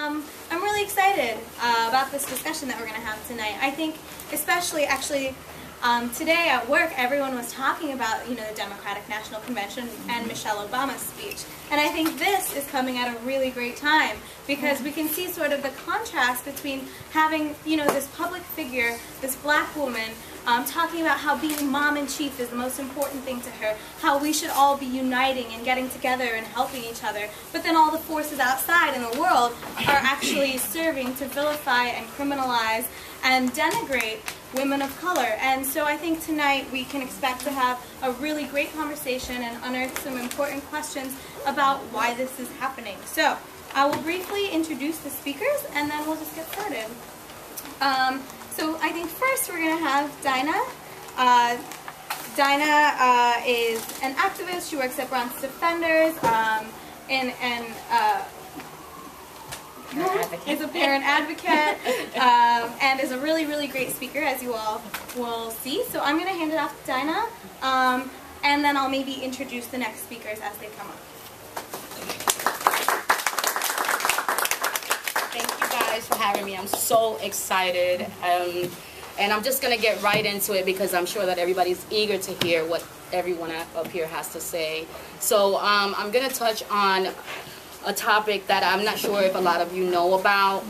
I'm really excited about this discussion that we're going to have tonight. I think especially, actually, today at work, everyone was talking about, the Democratic National Convention and Michelle Obama's speech. And I think this is coming at a really great time because we can see sort of the contrast between having, this public figure, this black woman, talking about how being mom-in-chief is the most important thing to her, how we should all be uniting and getting together and helping each other. But then all the forces outside in the world are actually serving to vilify and criminalize and denigrate women of color. And so I think tonight we can expect to have a really great conversation and unearth some important questions about why this is happening. So I will briefly introduce the speakers and then we'll just get started. So I think first we're going to have Dinah. Dinah is an activist. She works at Bronx Defenders is a parent advocate and is a really, really great speaker, as you all will see. So I'm going to hand it off to Dinah, and then I'll maybe introduce the next speakers as they come up. Thank you guys for having me. I'm so excited. And I'm just going to get right into it because I'm sure that everybody's eager to hear what everyone up here has to say. So I'm going to touch on a topic that I'm not sure if a lot of you know about,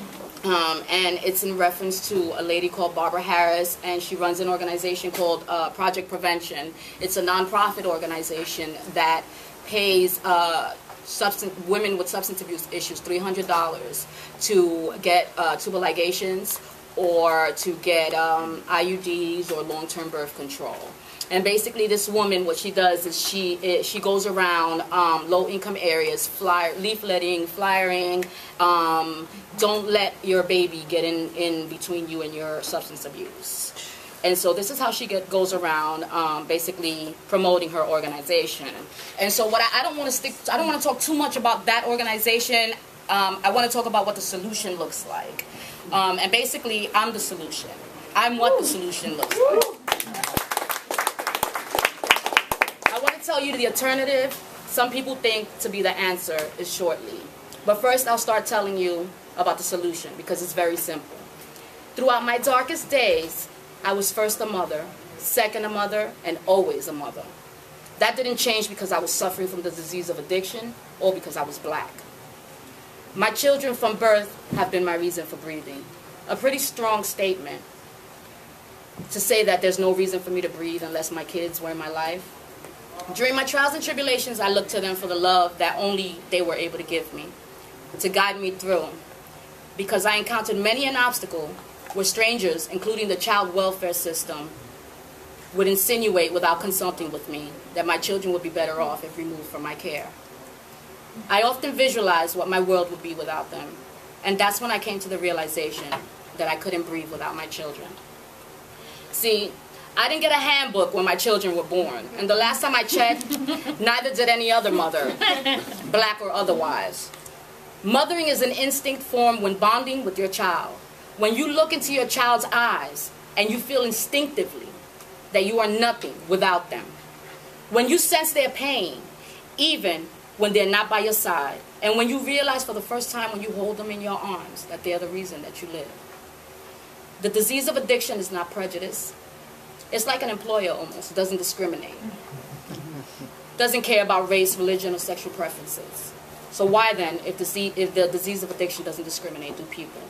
and it's in reference to a lady called Barbara Harris, and she runs an organization called Project Prevention. It's a nonprofit organization that pays women with substance abuse issues $300 to get tubal ligations or to get IUDs or long-term birth control. And basically this woman, what she does is she goes around low-income areas, leafletting, flyering, don't let your baby get in between you and your substance abuse. And so this is how she goes around basically promoting her organization. And so what I don't want to talk too much about that organization. I want to talk about what the solution looks like. And basically I'm the solution. I'm what the solution looks like. Tell you the alternative. Some people think to be the answer is shortly. But first I'll start telling you about the solution because it's very simple. Throughout my darkest days, I was first a mother, second a mother, and always a mother. That didn't change because I was suffering from the disease of addiction or because I was black. My children from birth have been my reason for breathing. A pretty strong statement to say that there's no reason for me to breathe unless my kids were in my life. During my trials and tribulations, I looked to them for the love that only they were able to give me, to guide me through. Because I encountered many an obstacle where strangers, including the child welfare system, would insinuate without consulting with me that my children would be better off if removed from my care. I often visualized what my world would be without them, and that's when I came to the realization that I couldn't breathe without my children. See, I didn't get a handbook when my children were born. And the last time I checked, neither did any other mother, black or otherwise. Mothering is an instinct formed when bonding with your child. When you look into your child's eyes and you feel instinctively that you are nothing without them. When you sense their pain, even when they're not by your side. And when you realize for the first time when you hold them in your arms that they're the reason that you live. The disease of addiction is not prejudice. It's like an employer almost. It doesn't discriminate. Doesn't care about race, religion, or sexual preferences. So why then, if the disease of addiction doesn't discriminate, do people?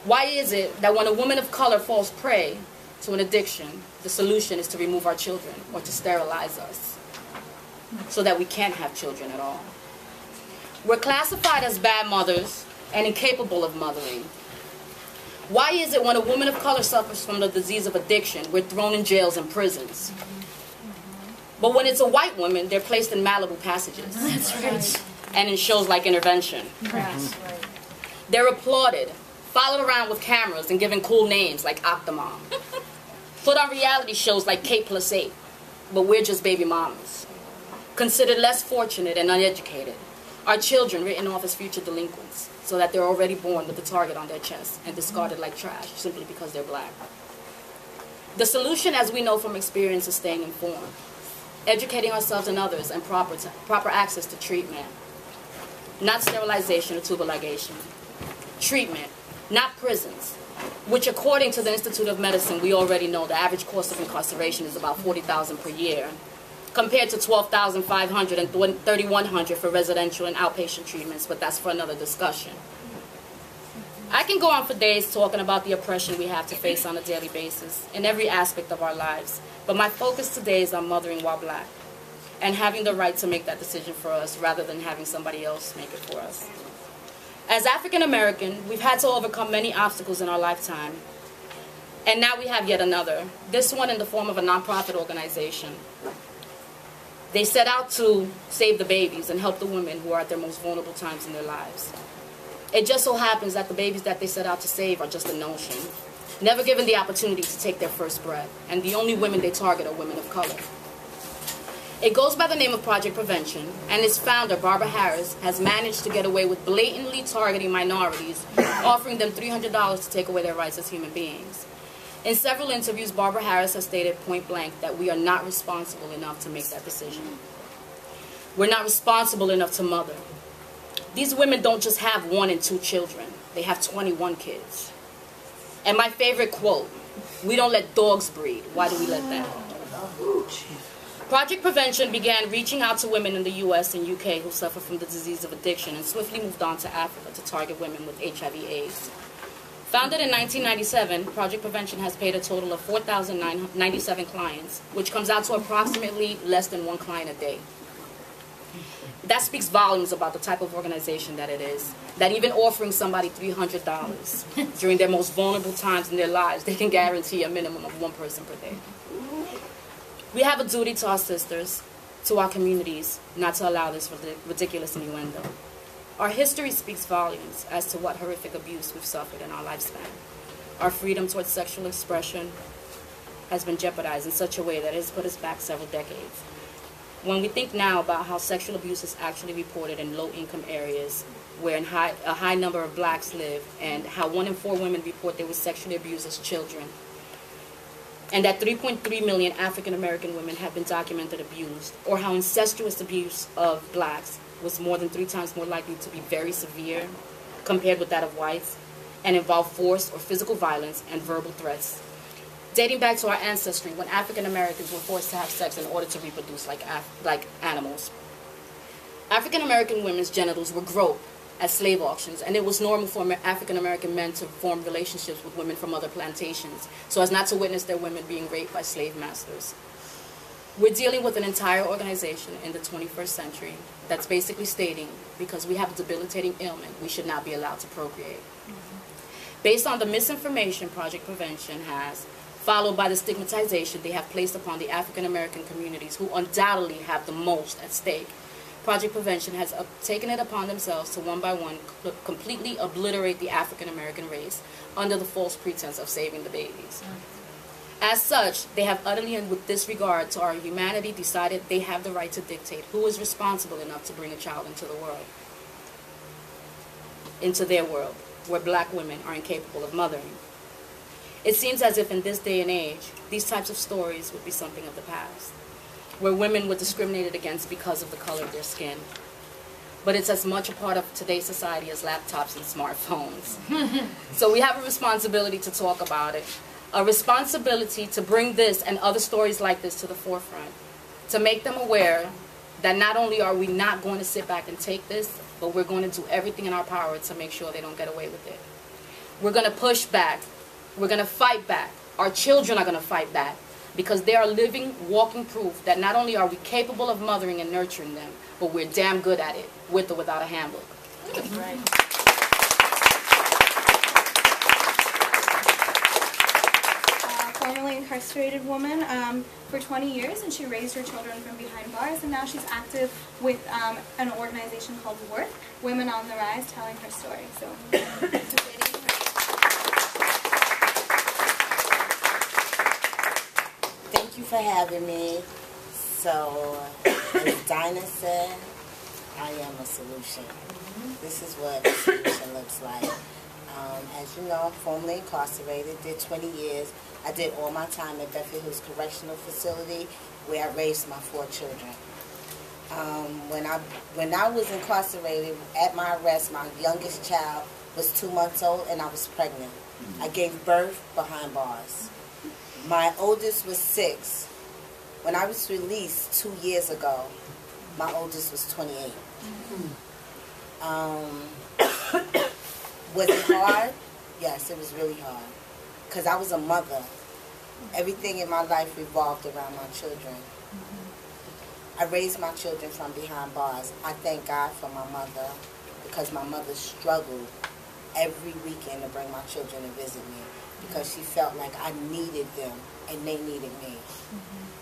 Why is it that when a woman of color falls prey to an addiction, the solution is to remove our children or to sterilize us so that we can't have children at all? We're classified as bad mothers and incapable of mothering. Why is it when a woman of color suffers from the disease of addiction, we're thrown in jails and prisons? But when it's a white woman, they're placed in Malibu passages. That's right. And in shows like Intervention. That's right. They're applauded, followed around with cameras and given cool names like Octomom. Put on reality shows like Kate Plus 8, but we're just baby mamas. Considered less fortunate and uneducated. Our children written off as future delinquents, so that they're already born with a target on their chest and discarded like trash simply because they're black. The solution, as we know from experience, is staying informed, educating ourselves and others, and proper access to treatment, not sterilization or tubal ligation. treatment, not prisons, which according to the Institute of Medicine, we already know the average cost of incarceration is about $40,000 per year, compared to $12,500 and $3,100 for residential and outpatient treatments, but that's for another discussion. I can go on for days talking about the oppression we have to face on a daily basis in every aspect of our lives, but my focus today is on mothering while black and having the right to make that decision for us rather than having somebody else make it for us. As African American, we've had to overcome many obstacles in our lifetime, and now we have yet another, this one in the form of a nonprofit organization. They set out to save the babies and help the women who are at their most vulnerable times in their lives. It just so happens that the babies that they set out to save are just a notion, never given the opportunity to take their first breath, and the only women they target are women of color. It goes by the name of Project Prevention, and its founder, Barbara Harris, has managed to get away with blatantly targeting minorities, offering them $300 to take away their rights as human beings. In several interviews, Barbara Harris has stated point blank that we are not responsible enough to make that decision. We're not responsible enough to mother. These women don't just have 1 and 2 children. They have 21 kids. And my favorite quote, we don't let dogs breed. Why do we let them? Project Prevention began reaching out to women in the US and UK who suffer from the disease of addiction and swiftly moved on to Africa to target women with HIV/AIDS. Founded in 1997, Project Prevention has paid a total of 4,097 clients, which comes out to approximately less than 1 client a day. That speaks volumes about the type of organization that it is, that even offering somebody $300 during their most vulnerable times in their lives, they can guarantee a minimum of 1 person per day. We have a duty to our sisters, to our communities, not to allow this ridiculous innuendo. Our history speaks volumes as to what horrific abuse we've suffered in our lifespan. Our freedom towards sexual expression has been jeopardized in such a way that it has put us back several decades. When we think now about how sexual abuse is actually reported in low-income areas where a high number of blacks live, and how 1 in 4 women report they were sexually abused as children, and that 3.3 million African American women have been documented abused, or how incestuous abuse of blacks was more than 3 times more likely to be very severe compared with that of whites, and involve force or physical violence and verbal threats, dating back to our ancestry when African Americans were forced to have sex in order to reproduce like animals. African American women's genitals were groped at slave auctions, and it was normal for African American men to form relationships with women from other plantations so as not to witness their women being raped by slave masters. We're dealing with an entire organization in the 21st century that's basically stating, because we have a debilitating ailment, we should not be allowed to procreate. Based on the misinformation Project Prevention has, followed by the stigmatization they have placed upon the African American communities who undoubtedly have the most at stake, Project Prevention has taken it upon themselves to one by one completely obliterate the African American race under the false pretense of saving the babies. As such, they have utterly and with disregard to our humanity decided they have the right to dictate who is responsible enough to bring a child into the world, into their world, where black women are incapable of mothering. It seems as if in this day and age, these types of stories would be something of the past, where women were discriminated against because of the color of their skin. But it's as much a part of today's society as laptops and smartphones. So we have a responsibility to talk about it, a responsibility to bring this and other stories like this to the forefront, to make them aware that not only are we not going to sit back and take this, but we're going to do everything in our power to make sure they don't get away with it. We're going to push back. We're going to fight back. Our children are going to fight back, because they are living, walking proof that not only are we capable of mothering and nurturing them, but we're damn good at it, with or without a handbook. Right. Formerly incarcerated woman for 20 years, and she raised her children from behind bars, and now she's active with an organization called Worth, Women on the Rise, telling her story. So, thank you for having me. So, as Dinah said, I am a solution. This is what a solution looks like. As you know, I'm formerly incarcerated, did 20 years. I did all my time at Bedford Hills Correctional Facility, where I raised my 4 children. When I was incarcerated, at my arrest, my youngest child was 2 months old and I was pregnant. I gave birth behind bars. My oldest was 6. When I was released 2 years ago, my oldest was 28. Was it hard? Yes, it was really hard. Because I was a mother. Everything in my life revolved around my children. I raised my children from behind bars. I thank God for my mother, because my mother struggled every weekend to bring my children to visit me, because she felt like I needed them and they needed me.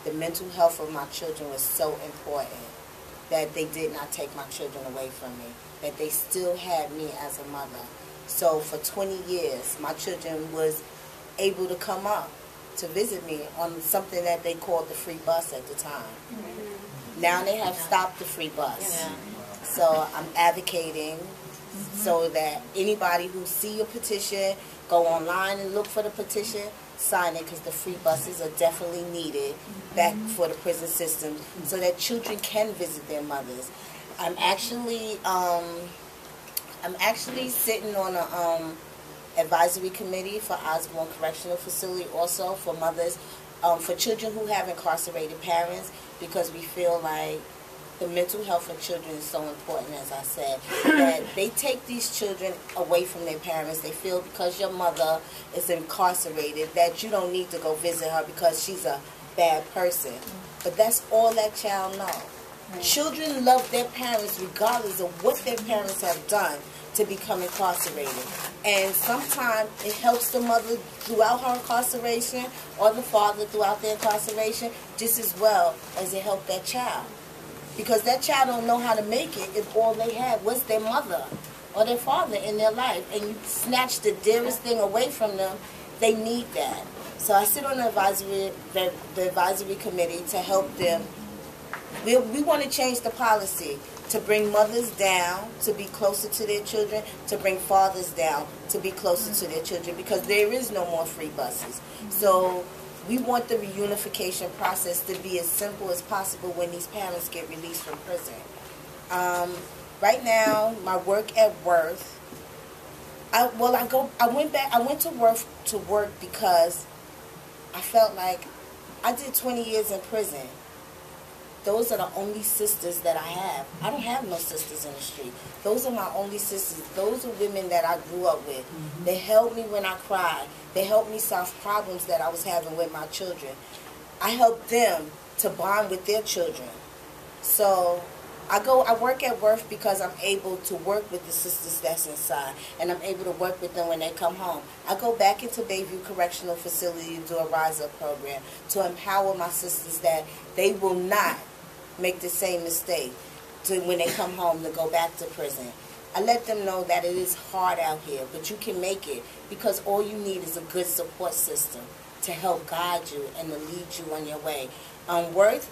The mental health of my children was so important that they did not take my children away from me, that they still had me as a mother. So for 20 years, my children was able to come up to visit me on something that they called the free bus at the time. Now they have stopped the free bus. So I'm advocating so that anybody who see a petition, go online and look for the petition, sign it, because the free buses are definitely needed back for the prison system so that children can visit their mothers. I'm actually sitting on a advisory committee for Osborne Correctional Facility, also for mothers, for children who have incarcerated parents, because we feel like the mental health of children is so important, as I said, that they take these children away from their parents. They feel because your mother is incarcerated that you don't need to go visit her because she's a bad person. But that's all that child knows. Children love their parents regardless of what their parents have done to become incarcerated. And sometimes it helps the mother throughout her incarceration, or the father throughout their incarceration, just as well as it helped that child. Because that child don't know how to make it if all they had was their mother or their father in their life. And you snatch the dearest thing away from them, they need that. So I sit on the advisory committee to help them. We want to change the policy to bring mothers down to be closer to their children, to bring fathers down to be closer to their children, because there is no more free buses. So we want the reunification process to be as simple as possible when these parents get released from prison. Right now, my work at Worth, I went to work because I felt like I did 20 years in prison. Those are the only sisters that I have. I don't have no sisters in the street. Those are my only sisters. Those are women that I grew up with. They held me when I cried. They helped me solve problems that I was having with my children. I helped them to bond with their children. So I work at Worth because I'm able to work with the sisters that's inside, and I'm able to work with them when they come home. I go back into Bayview Correctional Facility to do a Rise Up program to empower my sisters that they will not make the same mistake when they come home to go back to prison. I let them know that it is hard out here, but you can make it, because all you need is a good support system to help guide you and to lead you on your way. Worth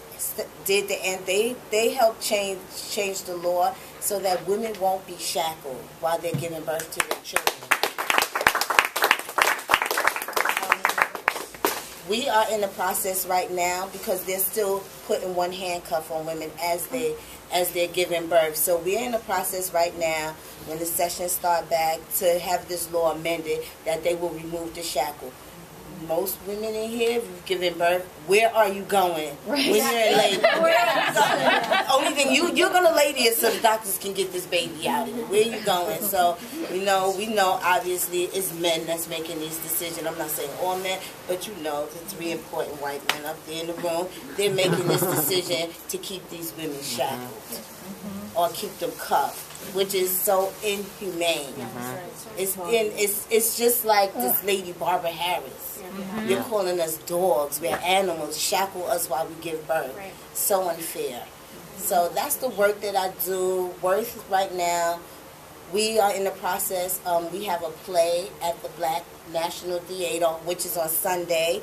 did the end. They helped change the law so that women won't be shackled while they're giving birth to their children. We are in the process right now because they're still putting one handcuff on women as they're giving birth. So we're in the process right now, when the sessions start back, to have this law amended that they will remove the shackle. Most women in here, if you've given birth, where are you going when you're in labor? Only thing, you're going to lay there so the doctors can get this baby out of you. Where are you going? So we know obviously it's men that's making these decisions. I'm not saying all men, but the 3 important white men up there in the room, they're making this decision to keep these women shackled or keep them cuffed, which is so inhumane. It's just like this lady Barbara Harris. You're calling us dogs. We're animals. Shackle us while we give birth. So unfair. So that's the work that I do. Worth right now. We are in the process. We have a play at the Black National Theater, which is on Sunday.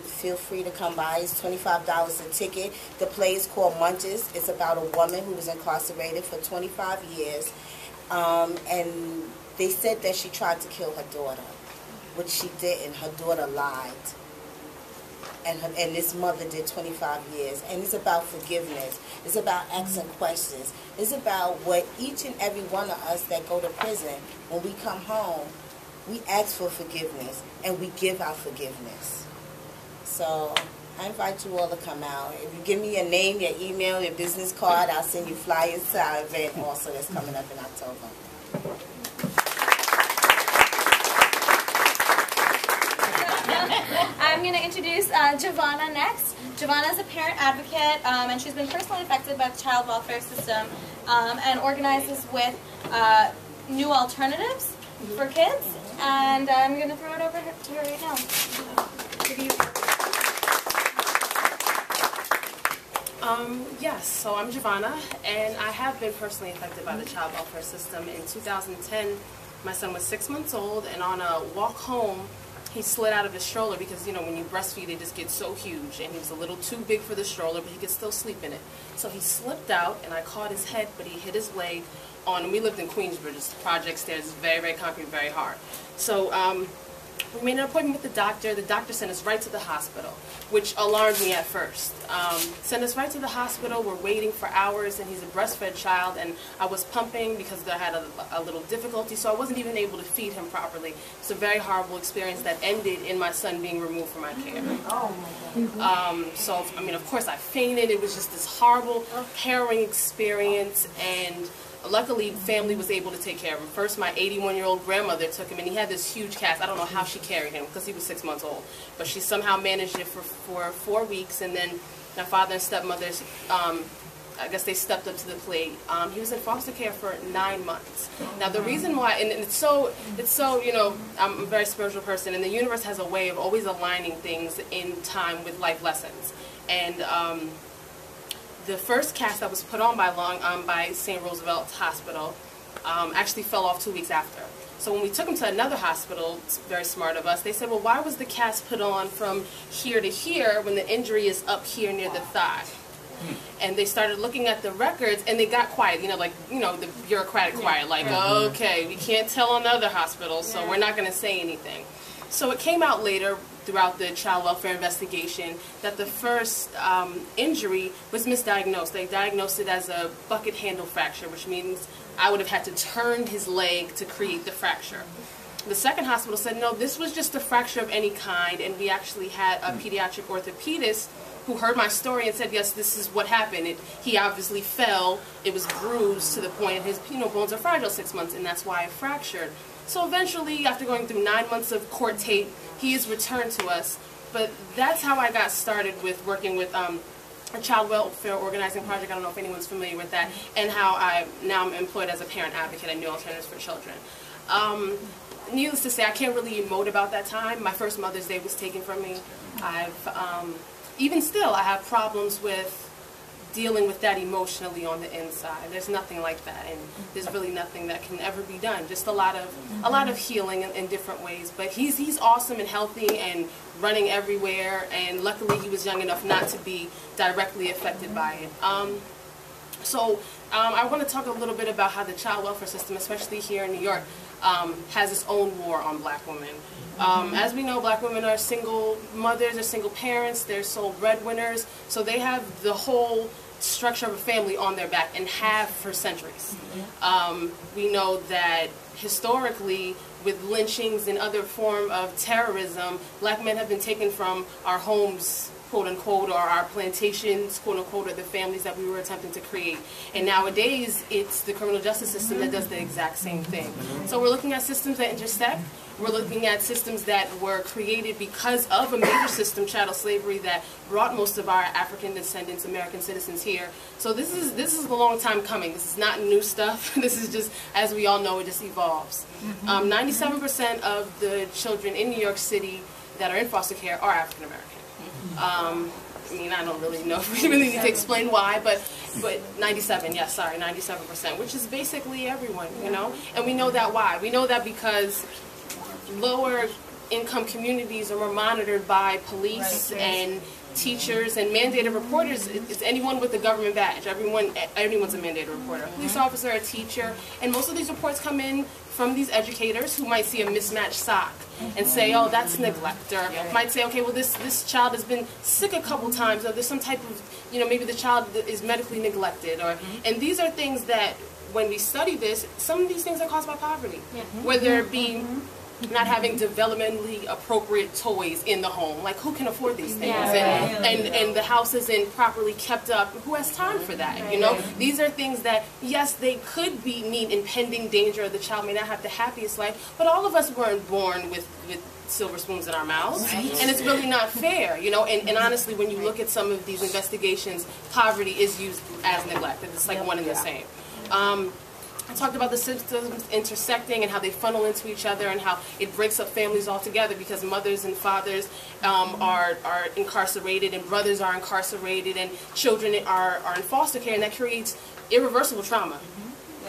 Feel free to come by. It's $25 a ticket. The play is called Munches. It's about a woman who was incarcerated for 25 years. And they said that she tried to kill her daughter, which she didn't. Her daughter lied. and this mother did 25 years. And it's about forgiveness. It's about asking questions. It's about what each and every one of us that go to prison, when we come home, we ask for forgiveness and we give our forgiveness. So I invite you all to come out. If you give me your name, your email, your business card, I'll send you flyers to our event also that's coming up in October. I'm going to introduce Giovanna next. Giovanna is a parent advocate, and she's been personally affected by the child welfare system, and organizes with new alternatives for kids. And I'm going to throw it over to her right now. Yes, so I'm Giovanna, and I have been personally affected by the child welfare system. In 2010, my son was 6 months old, and on a walk home, he slid out of his stroller because, you know, when you breastfeed, they just get so huge, and he was a little too big for the stroller, but he could still sleep in it. So he slipped out, and I caught his head, but he hit his leg on, and we lived in Queensbridge, the project stairs, very, very concrete, very hard. So we made an appointment with the doctor. The doctor sent us right to the hospital, which alarmed me at first. Sent us right to the hospital. We're waiting for hours, and he's a breastfed child, and I was pumping because I had a little difficulty, so I wasn't even able to feed him properly. It's a very horrible experience that ended in my son being removed from my care. Oh my God. So, I mean, of course I fainted. It was just this horrible, harrowing experience, and luckily, family was able to take care of him. First, my 81-year-old grandmother took him, and he had this huge cast. I don't know how she carried him because he was 6 months old, but she somehow managed it for 4 weeks, and then my father and stepmother's, I guess they stepped up to the plate. He was in foster care for 9 months. Now, the reason why, and it's so, you know, I'm a very spiritual person, and the universe has a way of always aligning things in time with life lessons. And the first cast that was put on by St. Roosevelt's Hospital actually fell off 2 weeks after. So when we took him to another hospital, it's very smart of us, they said, well, why was the cast put on from here to here when the injury is up here near the thigh? And they started looking at the records, and they got quiet, you know, like, you know, the bureaucratic quiet, like, okay, we can't tell on other hospitals, so we're not going to say anything. So it came out later throughout the child welfare investigation that the first injury was misdiagnosed. They diagnosed it as a bucket handle fracture, which means I would have had to turn his leg to create the fracture. The second hospital said, no, this was just a fracture of any kind, and we actually had a pediatric orthopedist who heard my story and said, yes, this is what happened. He obviously fell, it was bruised to the point his bones are fragile 6 months, and that's why it fractured. So eventually, after going through 9 months of court tape, he is returned to us. But that's how I got started with working with a child welfare organizing project. I don't know if anyone's familiar with that, and how I'm employed as a parent advocate at New Alternatives for Children. Needless to say, I can't really emote about that time. My first Mother's Day was taken from me. Even still, I have problems with dealing with that emotionally on the inside. There's nothing like that, and there's really nothing that can ever be done. Just a lot of healing in different ways. But he's awesome and healthy and running everywhere, and luckily he was young enough not to be directly affected by it. I want to talk a little bit about how the child welfare system, especially here in New York, has its own war on black women. As we know, black women are single mothers, they're single parents, they're sole breadwinners, so they have the whole structure of a family on their back and have for centuries. We know that historically, with lynchings and other form of terrorism, black men have been taken from our homes, quote unquote, or our plantations, quote unquote, or the families that we were attempting to create. And nowadays, it's the criminal justice system that does the exact same thing. So we're looking at systems that intersect. We're looking at systems that were created because of a major system, chattel slavery, that brought most of our African descendants, American citizens here. So this is a long time coming. This is not new stuff. This is just, as we all know, it just evolves. 97% of the children in New York City that are in foster care are African American. I mean, I don't really know if we really need to explain why, but 97, yes, sorry, 97%, which is basically everyone, you know? And we know that why. We know that because lower income communities are more monitored by police and teachers and mandated reporters. It's anyone with a government badge. Everyone's a mandated reporter. A police officer, a teacher, and most of these reports come in from these educators who might see a mismatched sock and say, oh, that's neglect, or might say, okay, well, this child has been sick a couple times, or there's some type of, maybe the child is medically neglected, or and these are things that when we study this, some of these things are caused by poverty, whether it be not having developmentally appropriate toys in the home. Like, who can afford these things? And the house isn't properly kept up. Who has time for that? These are things that, yes, they could mean impending danger. The child may not have the happiest life, but all of us weren't born with silver spoons in our mouths, and it's really not fair, and honestly, when you look at some of these investigations, poverty is used as neglect. It's like one and the same. I talked about the systems intersecting and how they funnel into each other and how it breaks up families altogether because mothers and fathers are incarcerated and brothers are incarcerated and children are in foster care, and that creates irreversible trauma.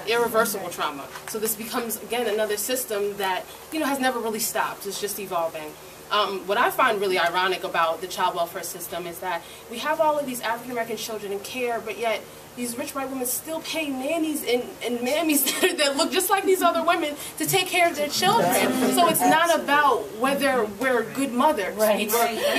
Irreversible trauma. So this becomes, again, another system that, has never really stopped. It's just evolving. What I find really ironic about the child welfare system is that we have all of these African American children in care, but yet these rich white women still pay nannies and mammies that look just like these other women to take care of their children. So it's not about whether we're good mothers. We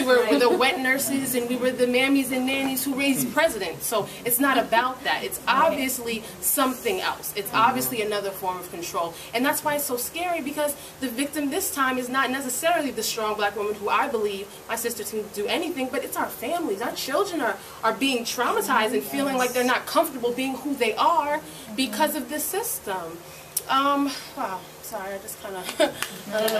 were the wet nurses and we were the mammies and nannies who raised presidents. So it's not about that. It's obviously something else. It's obviously another form of control. And that's why it's so scary, because the victim this time is not necessarily the strong black woman who I believe my sister can do anything, but it's our families. Our children are being traumatized and feeling like they're not comfortable being who they are because of this system. Wow, sorry, I just kind of, I don't know.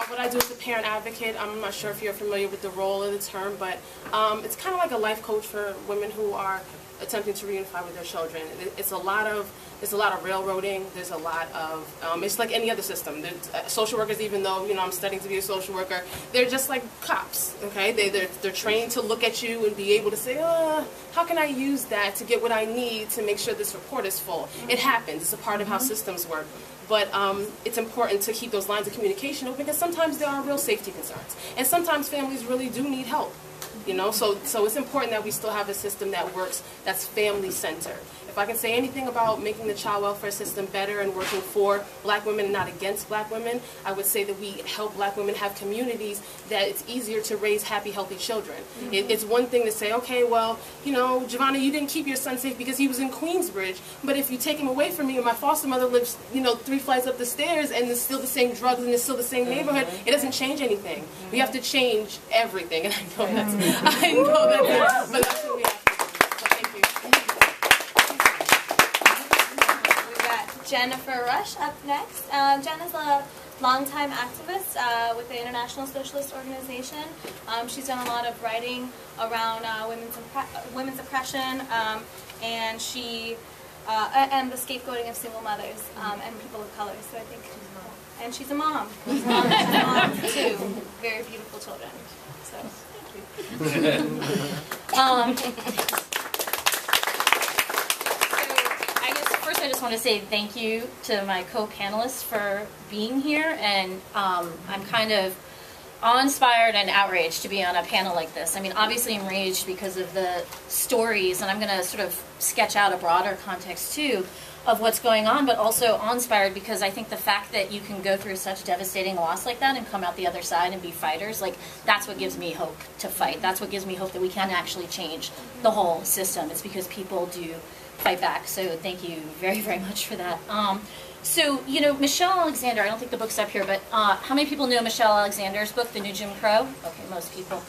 What I do as a parent advocate, I'm not sure if you're familiar with the role of the term, but it's kind of like a life coach for women who are attempting to reunify with their children. It's a lot of railroading. There's a lot of it's like any other system. Social workers, even though I'm studying to be a social worker, they're just like cops. Okay, they're trained to look at you and be able to say, how can I use that to get what I need to make sure this report is full? It happens. It's a part of how systems work. But it's important to keep those lines of communication open, because sometimes there are real safety concerns, and sometimes families really do need help. So it's important that we still have a system that works, that's family-centered. If I can say anything about making the child welfare system better and working for black women and not against black women, I would say that we help black women have communities that it's easier to raise happy, healthy children. It's one thing to say, okay, well, Giovanna, you didn't keep your son safe because he was in Queensbridge, but if you take him away from me and my foster mother lives, 3 flights up the stairs and it's still the same drugs and it's still the same neighborhood, it doesn't change anything. We have to change everything, and I know that's, but that's what we have to do. So thank you. Jennifer Rush up next. Jen is a longtime activist with the International Socialist Organization. She's done a lot of writing around women's oppression, and she and the scapegoating of single mothers and people of color. So I think, and she's a mom. She's a mom to 2 very beautiful children. So thank you. I just want to say thank you to my co-panelists for being here, and I'm kind of awe-inspired and outraged to be on a panel like this. I mean, obviously enraged because of the stories, and I'm going to sort of sketch out a broader context too of what's going on, but also awe-inspired because I think the fact that you can go through such devastating loss like that and come out the other side and be fighters, like, that's what gives me hope to fight. That's what gives me hope that we can actually change the whole system. It's because people do fight back. So thank you very, very much for that. So, Michelle Alexander, I don't think the book's up here, but how many people know Michelle Alexander's book, The New Jim Crow? Okay, most people.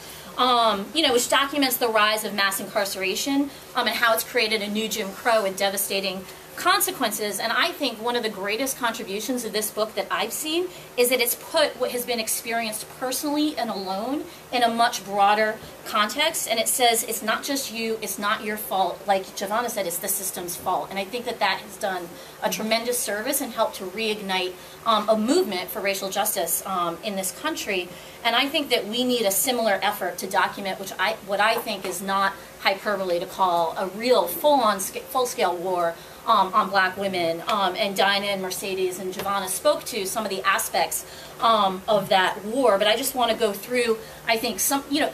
Which documents the rise of mass incarceration and how it's created a new Jim Crow and devastating consequences. And I think one of the greatest contributions of this book that I've seen is that it's put what has been experienced personally and alone in a much broader context. And it says it's not just you, it's not your fault. Like Giovanna said, it's the system's fault. And I think that that has done a tremendous service and helped to reignite a movement for racial justice in this country. And I think that we need a similar effort to document what I think is not hyperbole to call a real full-scale war on black women, and Dinah and Mercedes and Giovanna spoke to some of the aspects of that war, but I just want to go through, I think,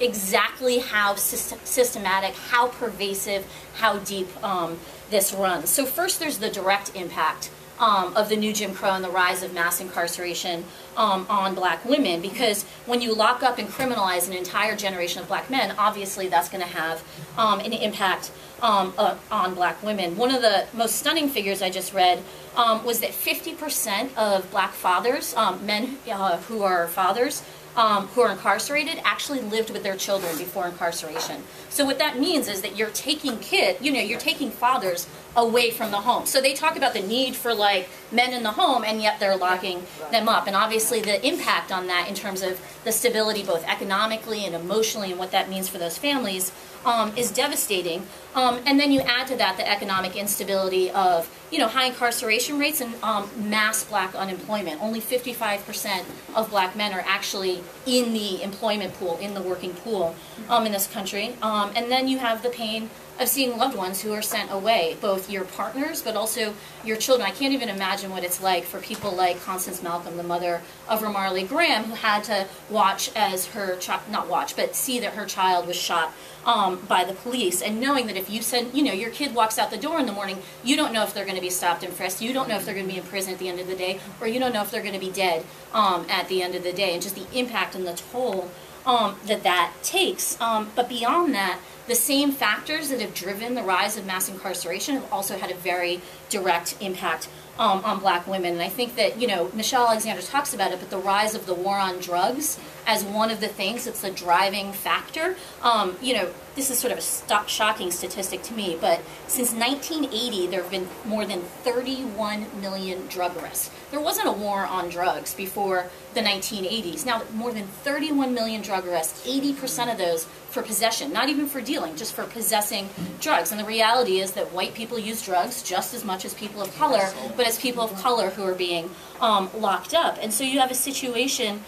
exactly how systematic, how pervasive, how deep this runs. So first there's the direct impact of the new Jim Crow and the rise of mass incarceration on black women, because when you lock up and criminalize an entire generation of black men, obviously that's going to have an impact on black women. One of the most stunning figures I just read was that 50% of black fathers, men who are fathers, who are incarcerated, actually lived with their children before incarceration. So what that means is that you're taking you're taking fathers away from the home. So they talk about the need for like men in the home, and yet they're locking them up. And obviously the impact on that in terms of the stability, both economically and emotionally, and what that means for those families is devastating. And then you add to that the economic instability of high incarceration rates and mass black unemployment. Only 55% of black men are actually in the employment pool, in the working pool in this country. And then you have the pain of seeing loved ones who are sent away, both your partners but also your children. I can't even imagine what it's like for people like Constance Malcolm, the mother of Ramarley Graham, who had to watch as her see that her child was shot by the police, and knowing that if you send, your kid walks out the door in the morning, you don't know if they're going to be stopped and frisked, you don't know if they're going to be in prison at the end of the day, or you don't know if they're going to be dead at the end of the day, and just the impact and the toll that takes. But beyond that, the same factors that have driven the rise of mass incarceration have also had a very direct impact on black women. And I think that, Michelle Alexander talks about it, but the rise of the war on drugs as one of the things that's the driving factor. This is sort of a shocking statistic to me, but since 1980, there have been more than 31 million drug arrests. There wasn't a war on drugs before the 1980s. Now, more than 31 million drug arrests, 80% of those for possession, not even for dealing, just for possessing drugs. And the reality is that white people use drugs just as much as people of color, but it's people of color who are being locked up. And so you have a situation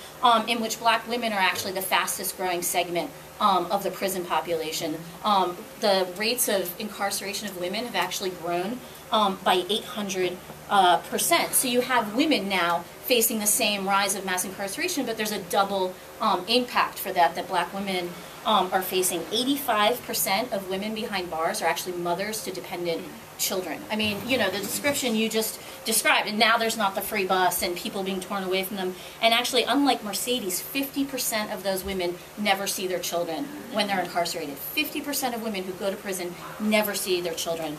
in which black women are actually the fastest growing segment of the prison population. The rates of incarceration of women have actually grown by 800%. So you have women now facing the same rise of mass incarceration, but there's a double impact for that black women are facing. 85% of women behind bars are actually mothers to dependent children. I mean, the description you just described, and now there's not the free bus and people being torn away from them. And actually, unlike Mercedes, 50% of those women never see their children when they're incarcerated. 50% of women who go to prison never see their children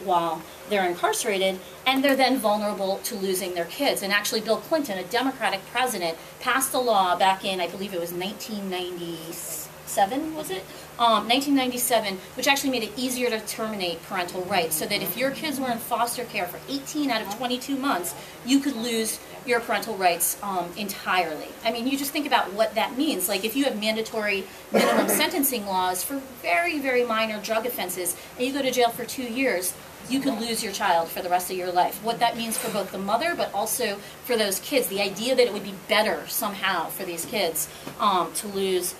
while they're incarcerated, and they're then vulnerable to losing their kids. And actually, Bill Clinton, a Democratic president, passed a law back in, I believe it was 1997, was it? 1997, which actually made it easier to terminate parental rights, so that if your kids were in foster care for 18 out of 22 months, you could lose your parental rights entirely. I mean, you just think about what that means. Like, if you have mandatory minimum sentencing laws for very, very minor drug offenses, and you go to jail for 2 years, you could lose your child for the rest of your life. What that means for both the mother, but also for those kids. The idea that it would be better somehow for these kids to lose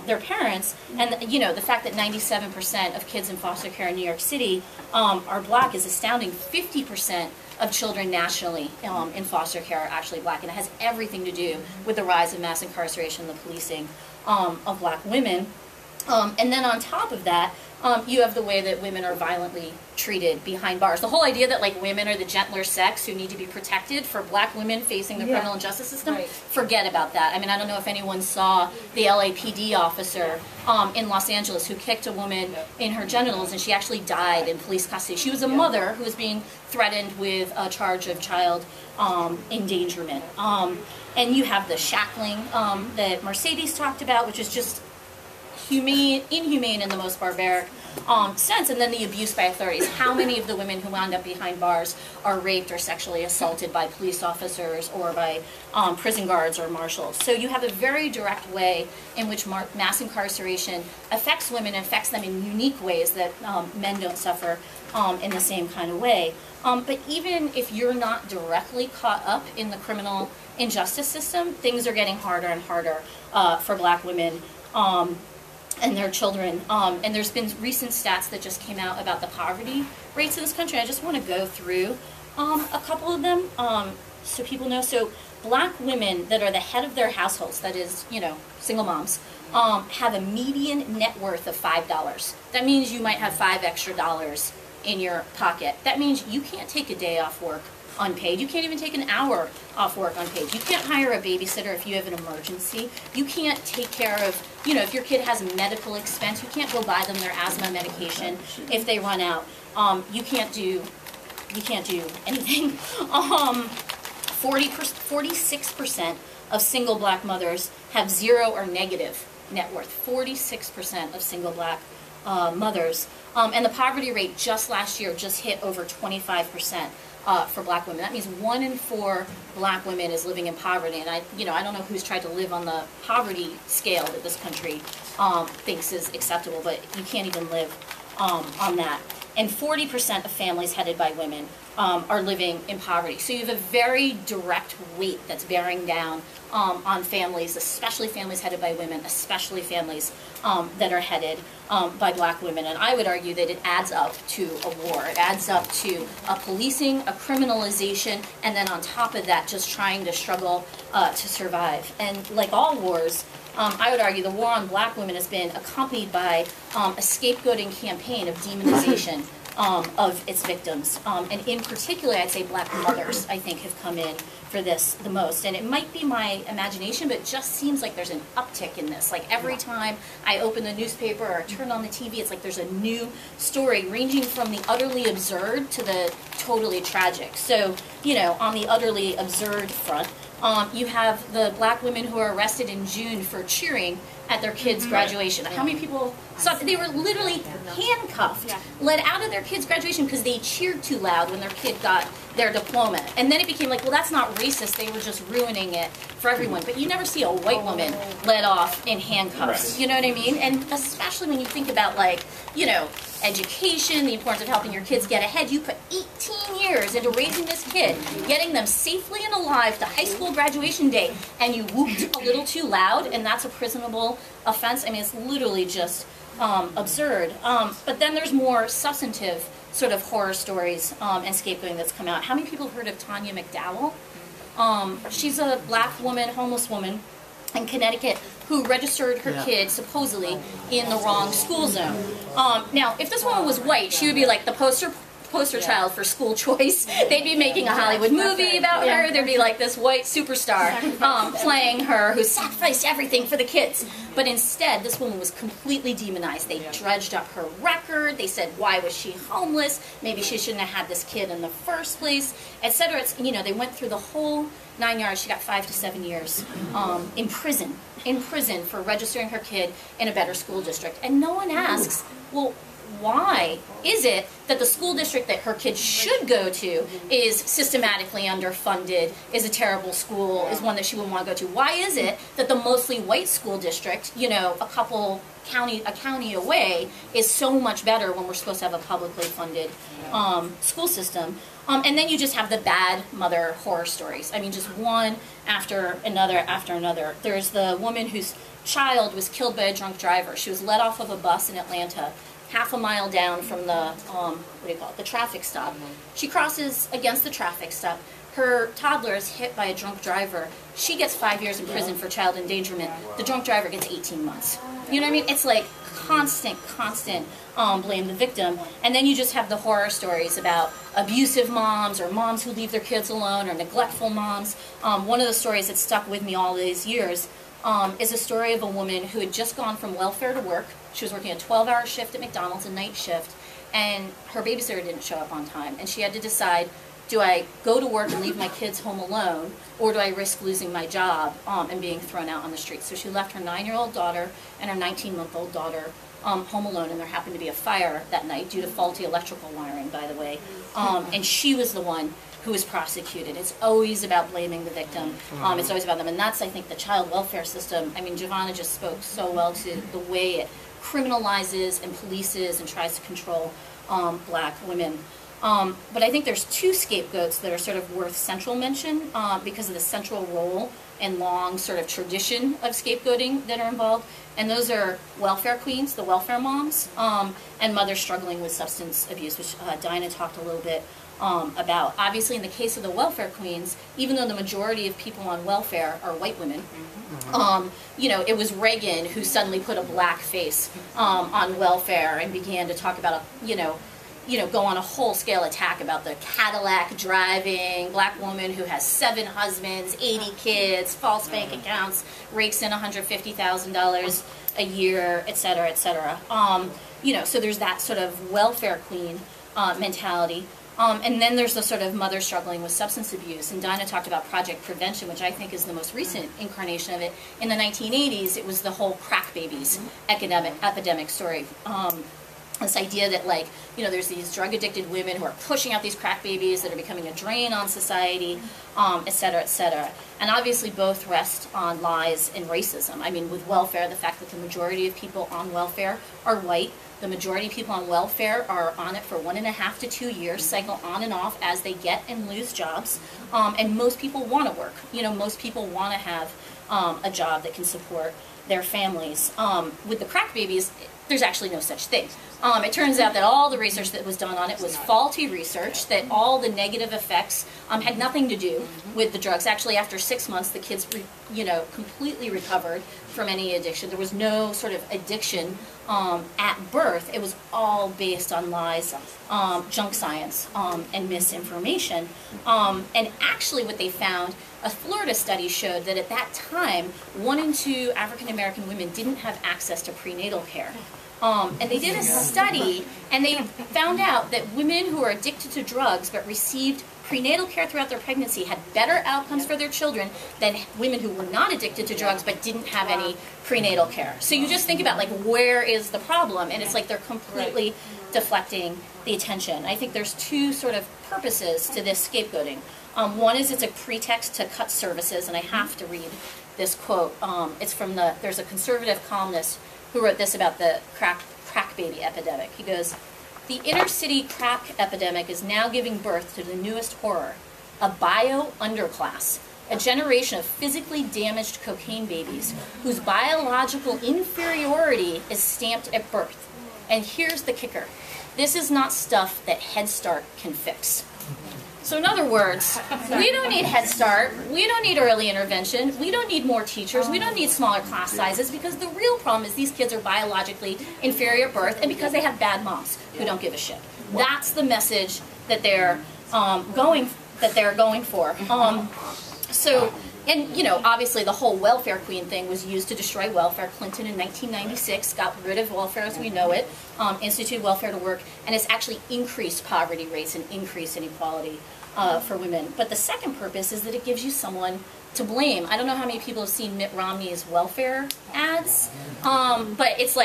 their parents, and the fact that 97% of kids in foster care in New York City are black is astounding. 50% of children nationally in foster care are actually black, and it has everything to do with the rise of mass incarceration, the policing of black women. And then on top of that, you have the way that women are violently treated behind bars. The whole idea that women are the gentler sex who need to be protected for black women facing the criminal justice system, forget about that. I mean, I don't know if anyone saw the LAPD officer in Los Angeles who kicked a woman in her genitals, and she actually died in police custody. She was a mother who was being threatened with a charge of child endangerment. And you have the shackling that Mercedes talked about, which is just inhumane in the most barbaric sense, and then the abuse by authorities. How many of the women who wound up behind bars are raped or sexually assaulted by police officers or by prison guards or marshals? So you have a very direct way in which mass incarceration affects women and affects them in unique ways that men don't suffer in the same kind of way. But even if you're not directly caught up in the criminal injustice system, things are getting harder and harder for black women and their children. And there's been recent stats that just came out about the poverty rates in this country. I just want to go through a couple of them so people know. So black women that are the head of their households, that is, single moms, have a median net worth of $5. That means you might have $5 extra in your pocket. That means you can't take a day off work unpaid. You can't even take an hour off work unpaid. You can't hire a babysitter if you have an emergency. You can't take care of, you know, if your kid has a medical expense, you can't go buy them their asthma medication if they run out. You can't do anything. 46% of single black mothers have zero or negative net worth. 46% of single black mothers. And the poverty rate just last year just hit over 25%. For black women. That means 1 in 4 black women is living in poverty. And I don't know who's tried to live on the poverty scale that this country thinks is acceptable, but you can't even live on that. And 40% of families headed by women are living in poverty. So you have a very direct weight that's bearing down on families, especially families headed by women, especially families that are headed by black women. And I would argue that it adds up to a war. It adds up to a policing, a criminalization, and then on top of that, just trying to struggle to survive. And like all wars, I would argue the war on black women has been accompanied by a scapegoating campaign of demonization of its victims. And in particular, I'd say black mothers, I think, have come in for this the most. And it might be my imagination, but it just seems like there's an uptick in this. Like every time I open the newspaper or turn on the TV, it's like there's a new story ranging from the utterly absurd to the totally tragic. So, you know, on the utterly absurd front, you have the black women who are arrested in June for cheering at their kids' graduation. How many people saw it? They were literally handcuffed, let out of their kids' graduation because they cheered too loud when their kid got their diploma. And then it became like, well, that's not racist. They were just ruining it for everyone. But you never see a white woman let off in handcuffs. You know what I mean? And especially when you think about, like, you know, education, the importance of helping your kids get ahead. You put 18 years into raising this kid, getting them safely and alive to high school graduation day, and you whooped a little too loud, and that's a prisonable offense. I mean, it's literally just absurd. But then there's more substantive sort of horror stories and scapegoating that's come out. How many people have heard of Tanya McDowell? She's a black woman, homeless woman in Connecticut who registered her kid supposedly in the wrong school zone. Now, if this woman was white, she would be like the poster child for school choice. They'd be making a Hollywood movie about her. There'd be like this white superstar playing her who sacrificed everything for the kids. But instead, this woman was completely demonized. They dredged up her record. They said, why was she homeless? Maybe she shouldn't have had this kid in the first place, etc. You know, they went through the whole 9 yards. She got 5 to 7 years in prison for registering her kid in a better school district. And no one asks, well, why is it that the school district that her kid should go to is systematically underfunded, is a terrible school, is one that she wouldn't want to go to? Why is it that the mostly white school district, you know, a county away, is so much better when we're supposed to have a publicly funded school system? And then you just have the bad mother horror stories. I mean, just one after another after another. There's the woman whose child was killed by a drunk driver. She was let off of a bus in Atlanta, half a mile down from the, the traffic stop. She crosses against the traffic stop. Her toddler is hit by a drunk driver. She gets 5 years in prison for child endangerment. The drunk driver gets 18 months. You know what I mean? It's like constant blame the victim. And then you just have the horror stories about abusive moms or moms who leave their kids alone or neglectful moms. One of the stories that stuck with me all these years is a story of a woman who had just gone from welfare to work. She was working a 12-hour shift at McDonald's, a night shift, and her babysitter didn't show up on time. And she had to decide, do I go to work and leave my kids home alone, or do I risk losing my job and being thrown out on the street? So she left her 9-year-old daughter and her 19-month-old daughter home alone, and there happened to be a fire that night due to faulty electrical wiring, by the way. And she was the one who was prosecuted. It's always about blaming the victim. It's always about them. And that's, I think, the child welfare system. I mean, Giovanna just spoke so well to the way it criminalizes and polices and tries to control black women. But I think there's two scapegoats that are sort of worth central mention because of the central role and long sort of tradition of scapegoating that are involved. And those are welfare queens, the welfare moms, and mothers struggling with substance abuse, which Dinah talked a little bit about. Obviously, in the case of the welfare queens, even though the majority of people on welfare are white women, you know, it was Reagan who suddenly put a black face on welfare and began to talk about, you know, go on a whole-scale attack about the Cadillac driving black woman who has 7 husbands, 80 kids, false bank accounts, rakes in $150,000 a year, et cetera, et cetera. So there's that sort of welfare queen mentality. And then there's the sort of mother struggling with substance abuse. And Dinah talked about Project Prevention, which I think is the most recent incarnation of it. In the 1980s, it was the whole crack babies epidemic story. This idea that, there's these drug-addicted women who are pushing out these crack babies that are becoming a drain on society, et cetera, et cetera. And obviously both rest on lies and racism. I mean, with welfare, the fact that the majority of people on welfare are white, the majority of people on welfare are on it for 1.5 to 2 years, cycle on and off as they get and lose jobs. And most people want to work. Most people want to have a job that can support their families. With the crack babies, there's actually no such thing. It turns out that all the research that was done on it was faulty research, that all the negative effects had nothing to do with the drugs. Actually, after 6 months, the kids, completely recovered from any addiction. There was no sort of addiction at birth. It was all based on lies, junk science, and misinformation. And actually what they found, a Florida study showed that at that time, 1 in 2 African American women didn't have access to prenatal care. And they did a study, and they found out that women who were addicted to drugs but received prenatal care throughout their pregnancy had better outcomes for their children than women who were not addicted to drugs but didn't have any prenatal care. So you just think about, where is the problem? And it's like they're completely deflecting the attention. I think there's 2 sort of purposes to this scapegoating. One is it's a pretext to cut services, and I have to read this quote. It's from there's a conservative columnist who wrote this about the crack baby epidemic. He goes, "The inner city crack epidemic is now giving birth to the newest horror, a bio-underclass, a generation of physically damaged cocaine babies whose biological inferiority is stamped at birth. And here's the kicker. This is not stuff that Head Start can fix." So in other words, we don't need Head Start, we don't need early intervention, we don't need more teachers, we don't need smaller class sizes, because the real problem is these kids are biologically inferior at birth, and because they have bad moms who don't give a shit. That's the message that they're going for. Obviously the whole welfare queen thing was used to destroy welfare. Clinton in 1996 got rid of welfare as we know it, instituted welfare to work, and it's actually increased poverty rates and increased inequality for women. But the second purpose is that it gives you someone to blame. I don't know how many people have seen Mitt Romney's welfare ads, but it's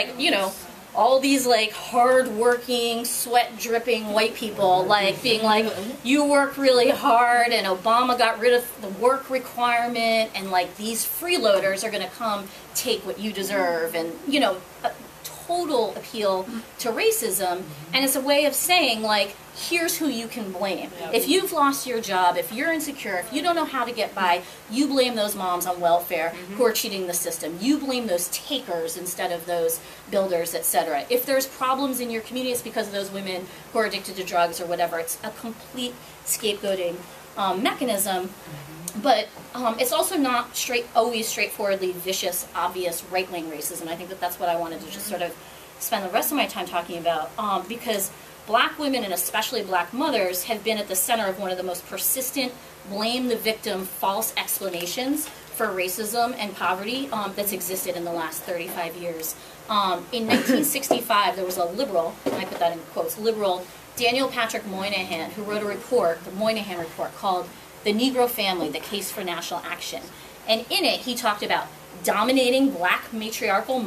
all these hard-working, sweat-dripping white people being you work really hard, and Obama got rid of the work requirement, and these freeloaders are going to come take what you deserve, and a total appeal to racism. And it's a way of saying here's who you can blame. If you've lost your job, if you're insecure, if you don't know how to get by, you blame those moms on welfare who are cheating the system. You blame those takers instead of those builders, etc. If there's problems in your community, it's because of those women who are addicted to drugs or whatever. It's a complete scapegoating mechanism. But it's also not always straightforwardly vicious, obvious right-wing racism. I think that's what I wanted to just sort of spend the rest of my time talking about, because black women, and especially black mothers, have been at the center of one of the most persistent blame the victim false explanations for racism and poverty that's existed in the last 35 years. In 1965, there was a liberal, and I put that in quotes, liberal, Daniel Patrick Moynihan, who wrote a report, the Moynihan Report, called The Negro Family, The Case for National Action. And in it, he talked about dominating black matriarchal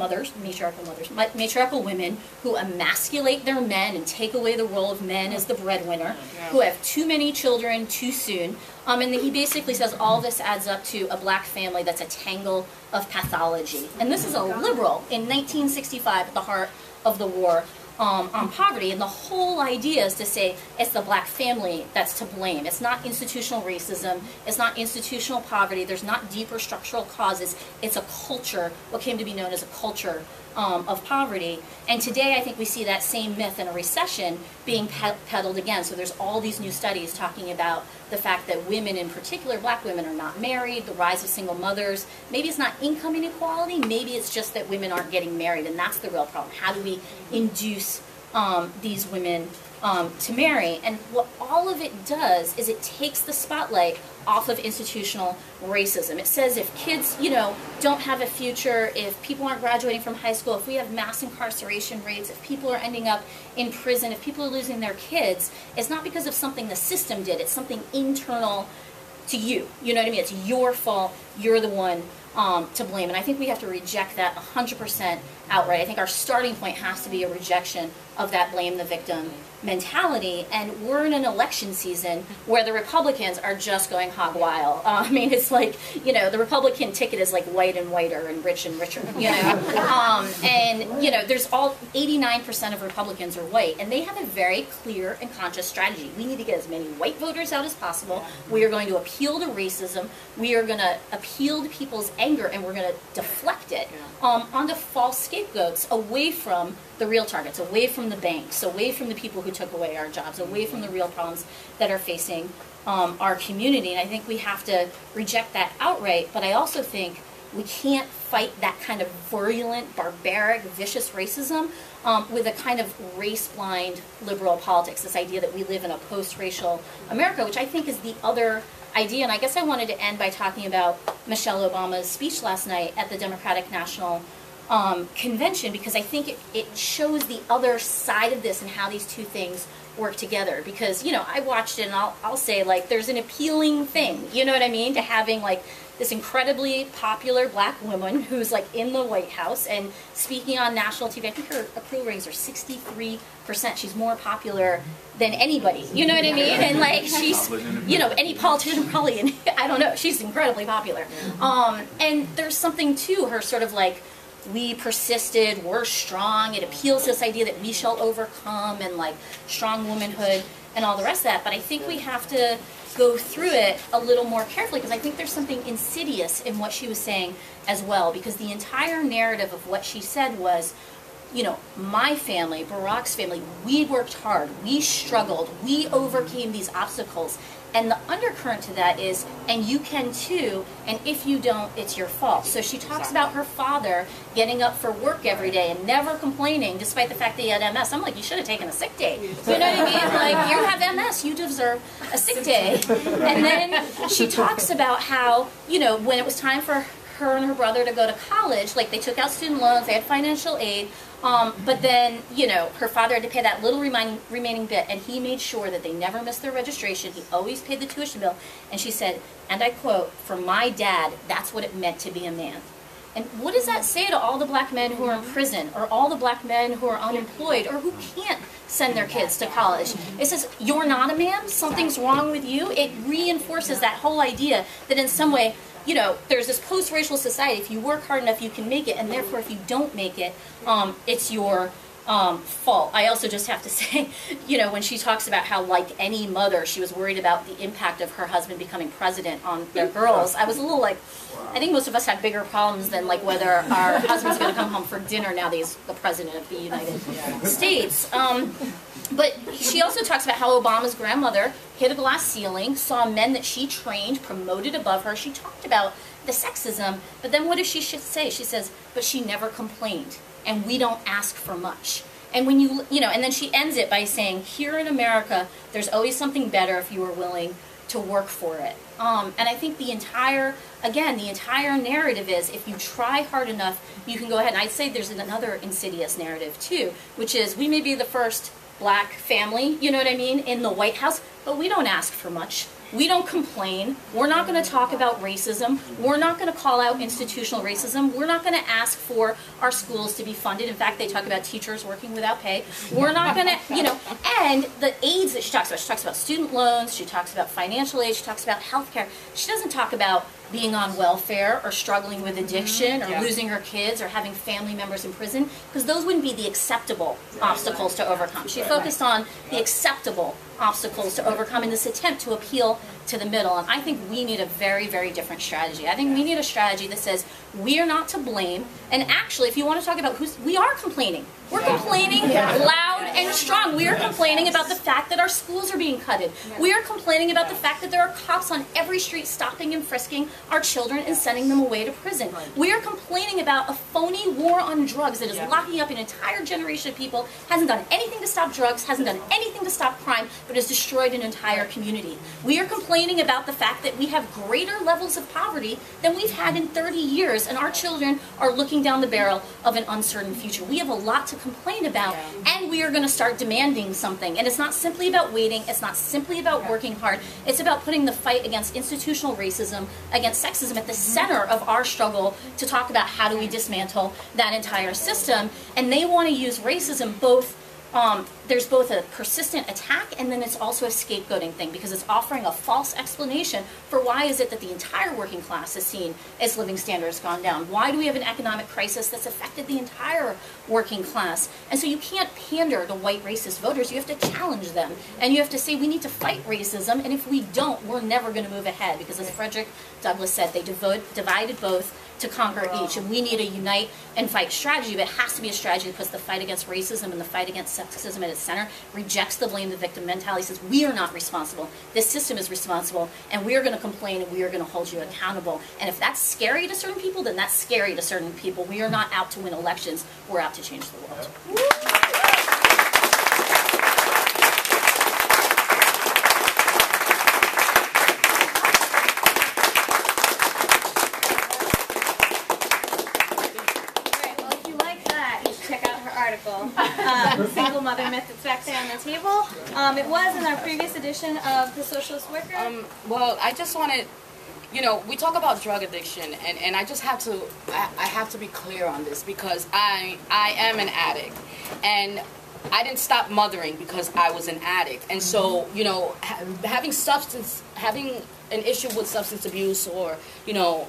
women who emasculate their men and take away the role of men as the breadwinner, who have too many children too soon. And he basically says all this adds up to a black family that's a tangle of pathology. And this is a liberal in 1965 at the heart of the war on poverty, and the whole idea is to say it's the black family that's to blame. It's not institutional racism, it's not institutional poverty, there's not deeper structural causes, it's a culture, what came to be known as a culture of poverty. And today I think we see that same myth in a recession being peddled again. So there's all these new studies talking about the fact that women, in particular black women, are not married, the rise of single mothers. Maybe it's not income inequality, maybe it's just that women aren't getting married, and that's the real problem. How do we induce these women to marry. And what all of it does is it takes the spotlight off of institutional racism. It says if kids, you know, don't have a future, if people aren't graduating from high school, if we have mass incarceration rates, if people are ending up in prison, if people are losing their kids, it's not because of something the system did, it's something internal to you. You know what I mean? It's your fault, you're the one to blame. And I think we have to reject that 100% outright. I think our starting point has to be a rejection of that blame the victim mentality. And we're in an election season where the Republicans are just going hog wild. I mean, it's like, you know, the Republican ticket is like white and whiter and richer, you know. And, you know, there's all 89% of Republicans are white, and they have a very clear and conscious strategy. We need to get as many white voters out as possible. We are going to appeal to racism. We are going to appeal to people's anger, and we're going to deflect it onto false scapegoats away from the real targets, away from the banks, away from the people who took away our jobs, away from the real problems that are facing our community. And I think we have to reject that outright, but I also think we can't fight that kind of virulent, barbaric, vicious racism with a kind of race-blind liberal politics, this idea that we live in a post-racial America, which I think is the other idea. And I guess I wanted to end by talking about Michelle Obama's speech last night at the Democratic National Convention, because I think it shows the other side of this and how these two things work together. Because, you know, I watched it, and I'll say, like, there's an appealing thing, you know what I mean, to having, like, this incredibly popular black woman who's, like, in the White House and speaking on national TV. I think her approval ratings are 63%. She's more popular than anybody, you know what I mean? And, like, she's, you know, any politician probably, and I don't know, she's incredibly popular. And there's something to her sort of, like, we persisted, we're strong. It appeals to this idea that we shall overcome, and like strong womanhood and all the rest of that. But I think we have to go through it a little more carefully, because I think there's something insidious in what she was saying as well. Because the entire narrative of what she said was, you know, my family, Barack's family, we worked hard, we struggled, we overcame these obstacles. And the undercurrent to that is, and you can too, and if you don't, it's your fault. So she talks about her father getting up for work every day and never complaining, despite the fact that he had MS. I'm like, you should have taken a sick day. You know what I mean? Like, you have MS, you deserve a sick day. And then she talks about how, you know, when it was time for her and her brother to go to college, like, they took out student loans, they had financial aid, but then, you know, her father had to pay that little remaining bit, and he made sure that they never missed their registration. He always paid the tuition bill. And she said, and I quote, "For my dad, that's what it meant to be a man." And what does that say to all the black men who are in prison, or all the black men who are unemployed, or who can't send their kids to college? It says, you're not a man, something's wrong with you. It reinforces that whole idea that in some way, you know, there's this post-racial society. If you work hard enough, you can make it, and therefore if you don't make it, it's your fault. I also just have to say, you know, when she talks about how, like any mother, she was worried about the impact of her husband becoming president on their girls, I was a little like, I think most of us have bigger problems than, like, whether our husband's going to come home for dinner now that he's the president of the United States. But she also talks about how Obama's grandmother hit a glass ceiling, saw men that she trained, promoted above her. She talked about the sexism, but then what does she say? She says, but she never complained, and we don't ask for much. And when you know, and then she ends it by saying, here in America, there's always something better if you are willing to work for it. And I think the entire narrative is, if you try hard enough, you can go ahead. And I'd say there's another insidious narrative too, which is we may be the first black family, you know what I mean, in the White House, but we don't ask for much. We don't complain. We're not going to talk about racism. We're not going to call out institutional racism. We're not going to ask for our schools to be funded. In fact, they talk about teachers working without pay. We're not going to, you know, and the aids that she talks about student loans, she talks about financial aid, she talks about health care. She doesn't talk about being on welfare or struggling with addiction or losing her kids or having family members in prison, because those wouldn't be the acceptable obstacles to overcome. She focused on the acceptable obstacles to overcome in this attempt to appeal to the middle. And I think we need a very, very different strategy. I think we need a strategy that says we are not to blame. And actually, if you want to talk about we are complaining. We're complaining loud and strong. We are complaining about the fact that our schools are being cutted. We are complaining about the fact that there are cops on every street stopping and frisking our children and sending them away to prison. We are complaining about a phony war on drugs that is locking up an entire generation of people, hasn't done anything to stop drugs, hasn't done anything to stop crime, but has destroyed an entire community. We are complaining about the fact that we have greater levels of poverty than we've had in 30 years, and our children are looking down the barrel of an uncertain future. We have a lot to complain about, and we are going to start demanding something. And it's not simply about waiting, it's not simply about working hard, it's about putting the fight against institutional racism, against sexism at the center of our struggle to talk about how do we dismantle that entire system. And they want to use racism both, there's both a persistent attack and then it's also a scapegoating thing, because it's offering a false explanation for why is it that the entire working class is seen as living standards gone down. Why do we have an economic crisis that's affected the entire working class? And so you can't pander to white racist voters, you have to challenge them. And you have to say we need to fight racism, and if we don't, we're never going to move ahead, because as Frederick Douglass said, they divided both to conquer each, and we need a unite and fight strategy, but it has to be a strategy that puts the fight against racism and the fight against sexism at its center, rejects the blame the victim mentality, says we are not responsible, this system is responsible, and we are going to complain and we are going to hold you accountable. And if that's scary to certain people, then that's scary to certain people. We are not out to win elections, we're out to change the world. Single mother myth that's back there on the table. It was in our previous edition of The Socialist Worker. Well, I just wanted, you know, we talk about drug addiction, and I just have to, I have to be clear on this, because I am an addict, and I didn't stop mothering because I was an addict. And so, you know, having an issue with substance abuse, or, you know,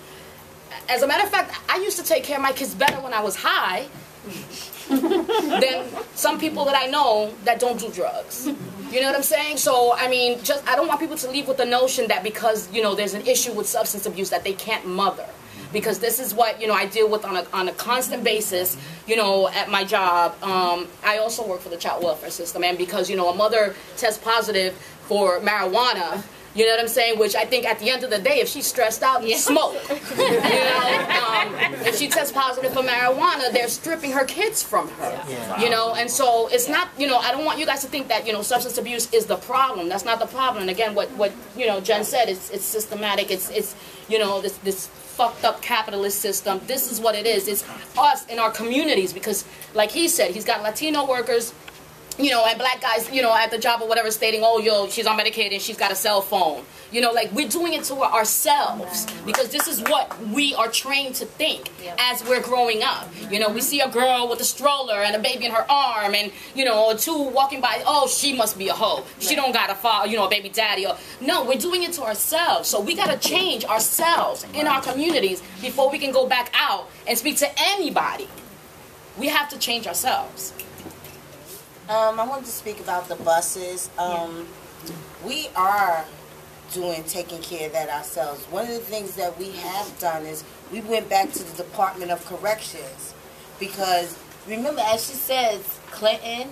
as a matter of fact, I used to take care of my kids better when I was high than some people that I know that don't do drugs. You know what I'm saying? So, I mean, I don't want people to leave with the notion that because, you know, there's an issue with substance abuse that they can't mother. Because this is what, you know, I deal with on a constant basis, you know, at my job. I also work for the child welfare system, and because, you know, a mother tests positive for marijuana, you know what I'm saying? Which I think at the end of the day, if she's stressed out, smoke. You know, if she tests positive for marijuana, they're stripping her kids from her. You know, and so it's not, you know, I don't want you guys to think that, you know, substance abuse is the problem. That's not the problem. And again, what you know, Jen said, it's systematic. It's you know, this fucked up capitalist system. This is what it is. It's us in our communities, because like he said, he's got Latino workers, you know, and black guys, you know, at the job or whatever, stating, oh, yo, she's on medicated and she's got a cell phone. You know, like, we're doing it to ourselves, because this is what we are trained to think as we're growing up. You know, we see a girl with a stroller and a baby in her arm, and, you know, two walking by, oh, she must be a hoe. She don't got a father, you know, a baby daddy. Or, no, we're doing it to ourselves. So we got to change ourselves in our communities before we can go back out and speak to anybody. We have to change ourselves. I wanted to speak about the buses. We are taking care of that ourselves. One of the things that we have done is we went back to the Department of Corrections, because remember, as she says, Clinton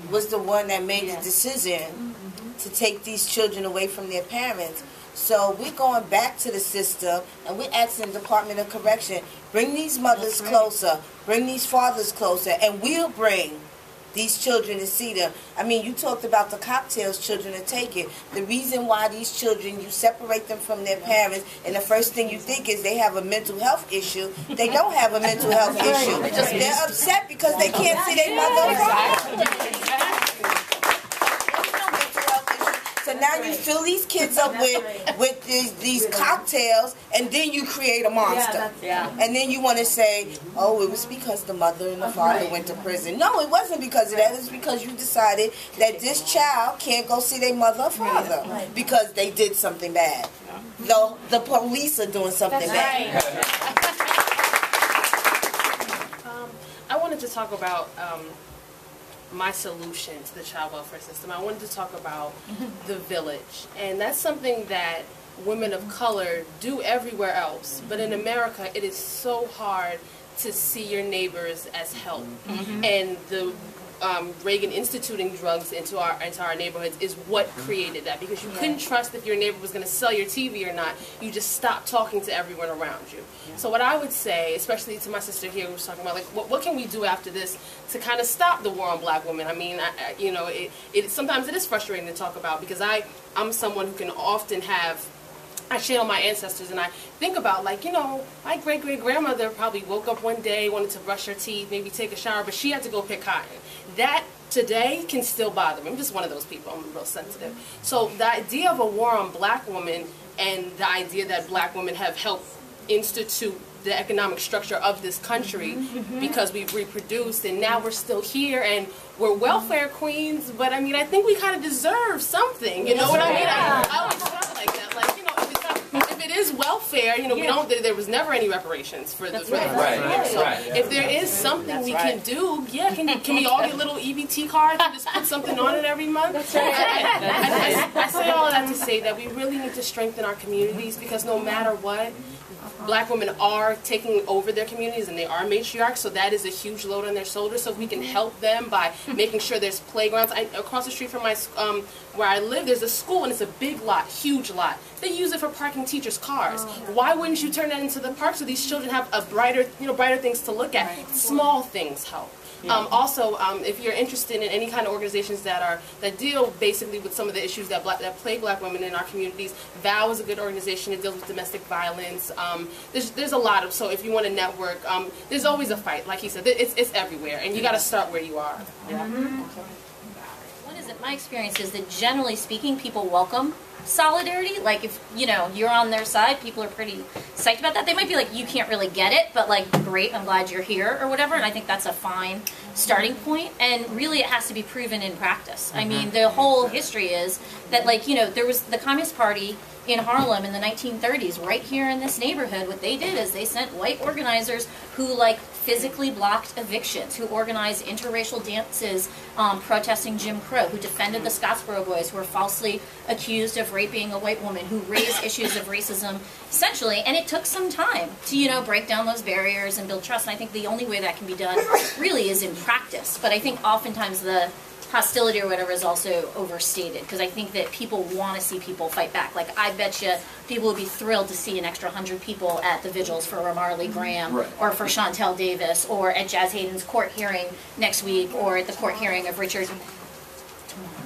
was the one that made the decision to take these children away from their parents. So we're going back to the system, and we're asking the Department of Correction, bring these mothers closer, bring these fathers closer, and we'll bring these children to see them. I mean, you talked about the cocktails children are taking. The reason why these children, you separate them from their parents, and the first thing you think is they have a mental health issue. They don't have a mental health issue. They're upset because they can't see their mother. So now you fill these kids up with these cocktails, and then you create a monster. And then you want to say, oh, it was because the mother and the father went to prison. No, it wasn't because of that. It's because you decided that this child can't go see their mother or father because they did something bad. No, the police are doing something bad. I wanted to talk about my solution to the child welfare system. I wanted to talk about the village, and that's something that women of color do everywhere else, but in America it is so hard to see your neighbors as help. And the Reagan instituting drugs into our neighborhoods is what created that, because you couldn't trust if your neighbor was going to sell your TV or not. You just stopped talking to everyone around you. So what I would say, especially to my sister here who was talking about, like, what can we do after this to kind of stop the war on black women? I mean, you know, sometimes it is frustrating to talk about, because I'm someone who can often I channel my ancestors, and I think about, like, you know, my great-great-grandmother probably woke up one day, wanted to brush her teeth, maybe take a shower, but she had to go pick cotton. That today can still bother me. I'm just one of those people. I'm real sensitive. So the idea of a war on black women, and the idea that black women have helped institute the economic structure of this country because we've reproduced, and now we're still here and we're welfare queens, but I mean, I think we kind of deserve something, you know what I mean? I always felt like that, like, you know, if it is welfare, you know, there was never any reparations for the so if there is something we can do, can we all get little EBT cards and just put something on it every month? That's right. I say all of that to say that we really need to strengthen our communities, because no matter what, black women are taking over their communities, and they are matriarchs, so that is a huge load on their shoulders. So if we can help them by making sure there's playgrounds. Across the street from my where I live, there's a school, and it's a big lot, huge lot. They use it for parking teachers' cars. Why wouldn't you turn that into the park so these children have a brighter things to look at? Small things help. Also, if you're interested in any kind of organizations that deal basically with some of the issues that plague black women in our communities, VOW is a good organization. It deals with domestic violence. There's a lot of, so if you want to network, there's always a fight. Like he said, it's everywhere, and you got to start where you are. What is it? My experience is that generally speaking, people welcome solidarity. Like, if you know you're on their side, people are pretty psyched about that. They might be like, you can't really get it, but like, great, I'm glad you're here, or whatever. And I think that's a fine starting point. And really, it has to be proven in practice. I mean, the whole history is that, like, you know, there was the Communist Party in Harlem in the 1930s, right here in this neighborhood. What they did is they sent white organizers who, like, physically blocked evictions, who organized interracial dances protesting Jim Crow, who defended the Scottsboro Boys, who were falsely accused of raping a white woman, who raised issues of racism, essentially. And it took some time to, you know, break down those barriers and build trust. And I think the only way that can be done really is in practice. But I think oftentimes the hostility or whatever is also overstated, because I think that people want to see people fight back. Like, I bet you people would be thrilled to see an extra 100 people at the vigils for Marley Graham, or for Chantel Davis, or at Jazz Hayden's court hearing next week, or at the court hearing of Richard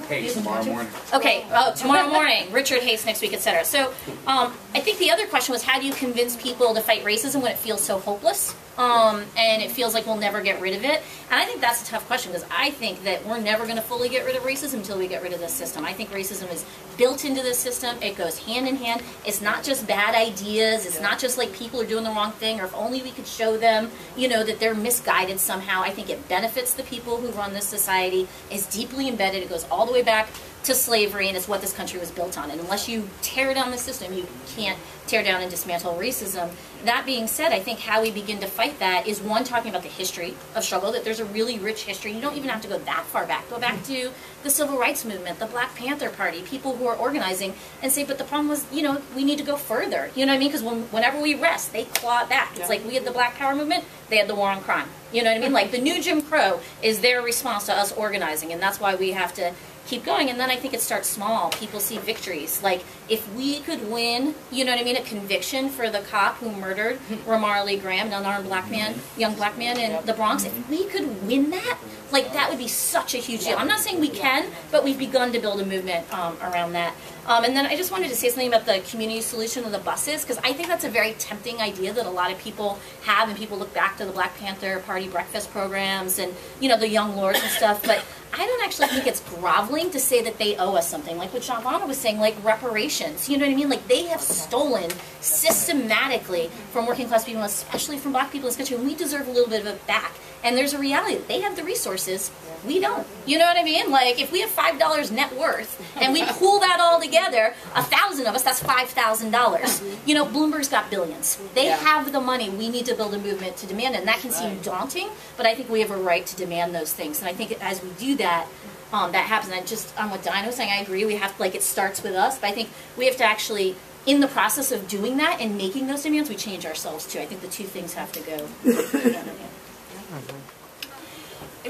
Hayes tomorrow morning. Okay, tomorrow morning, Richard Hayes next week, etc. So I think the other question was, how do you convince people to fight racism when it feels so hopeless? And it feels like we'll never get rid of it. And I think that's a tough question, because I think that we're never going to fully get rid of racism until we get rid of this system. I think racism is built into this system. It goes hand in hand. It's not just bad ideas. It's not just like people are doing the wrong thing, or if only we could show them, you know, that they're misguided somehow. I think it benefits the people who run this society. It's deeply embedded. It goes all the way back to slavery, and it's what this country was built on. And unless you tear down the system, you can't tear down and dismantle racism. That being said, I think how we begin to fight that is, one, talking about the history of struggle, that there's a really rich history. You don't even have to go that far back. Go back to the Civil Rights Movement, the Black Panther Party, people who are organizing, and say, but the problem was, you know, we need to go further. You know what I mean? Because whenever we rest, they claw it back. It's like we had the Black Power movement, they had the war on crime. You know what I mean? Like, the new Jim Crow is their response to us organizing, and that's why we have to keep going. And then I think it starts small. People see victories. Like, if we could win, you know what I mean, a conviction for the cop who murdered Marley Graham, an unarmed black man, young black man in the Bronx, if we could win that, like, that would be such a huge deal. I'm not saying we can, but we've begun to build a movement around that. And then I just wanted to say something about the community solution of the buses, because I think that's a very tempting idea that a lot of people have, and people look back to the Black Panther Party breakfast programs and, you know, the Young Lords and stuff, but I don't actually think it's groveling to say that they owe us something. Like what Giovanna was saying, like reparations, you know what I mean? Like, they have stolen systematically from working class people, especially from black people in this country, and we deserve a little bit of it back. And there's a reality that they have the resources, we don't. You know what I mean? Like, if we have $5 net worth, and we pool that all together, 1,000 of us, that's $5,000. You know, Bloomberg's got billions. They have the money. We need to build a movement to demand it. And that can seem daunting, but I think we have a right to demand those things. And I think as we do that, that happens. And just on what Dinah was saying, I agree. We have to, like, it starts with us, but I think we have to actually, in the process of doing that and making those demands, we change ourselves too. I think the two things have to go.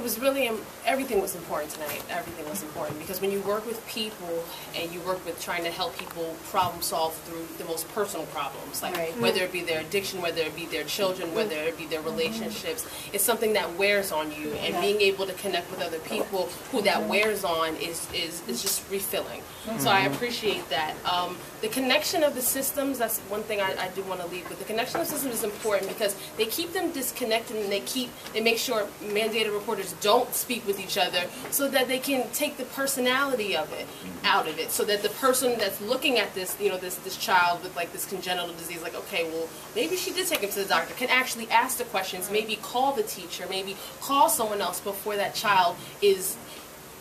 It was really, everything was important tonight. Everything was important because when you work with people and you work with trying to help people problem solve through the most personal problems, like whether it be their addiction, whether it be their children, whether it be their relationships, it's something that wears on you. And being able to connect with other people who that wears on is just refilling. So I appreciate that. The connection of the systems, that's one thing I do want to leave with. The connection of systems is important because they keep them disconnected and they make sure mandated reporters don't speak with each other so that they can take the personality of it out of it, so that the person that's looking at this, this child with like this congenital disease, like, okay, well, maybe she did take him to the doctor, can actually ask the questions, maybe call the teacher, maybe call someone else before that child is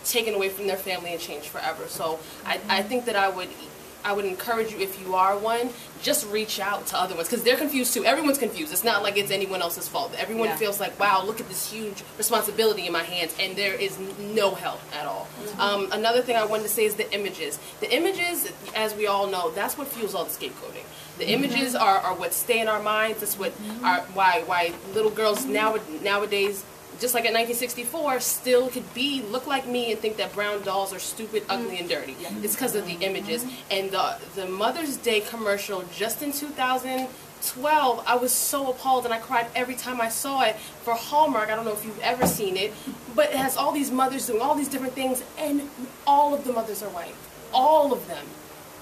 taken away from their family and changed forever. So I think that I would encourage you, if you are one, just reach out to other ones because they're confused too. Everyone's confused. It's not like it's anyone else's fault. Everyone feels like, wow, look at this huge responsibility in my hands, and there is no help at all. Another thing I wanted to say is the images. The images, as we all know, that's what fuels all the scapegoating. The images are what stay in our minds. That's what why little girls nowadays, just like in 1964, still could look like me and think that brown dolls are stupid, ugly, and dirty. It's because of the images. And the Mother's Day commercial just in 2012, I was so appalled and I cried every time I saw it for Hallmark. I don't know if you've ever seen it, but it has all these mothers doing all these different things, and all of the mothers are white. All of them.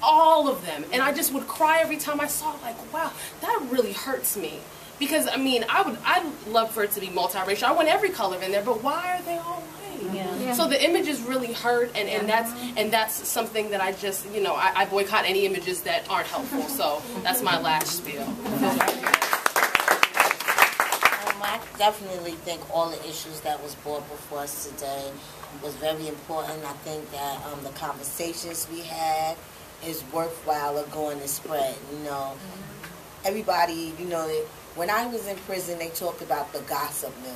All of them. And I just would cry every time I saw it, like, wow, that really hurts me. Because, I mean, I'd love for it to be multiracial. I want every color in there, but why are they all white? Yeah. So the images really hurt, and that's something that I just, I boycott any images that aren't helpful. So that's my last spiel. I definitely think all the issues that was brought before us today was very important. I think that the conversations we had is worthwhile of going to spread, Everybody, when I was in prison, they talked about the gossip mill.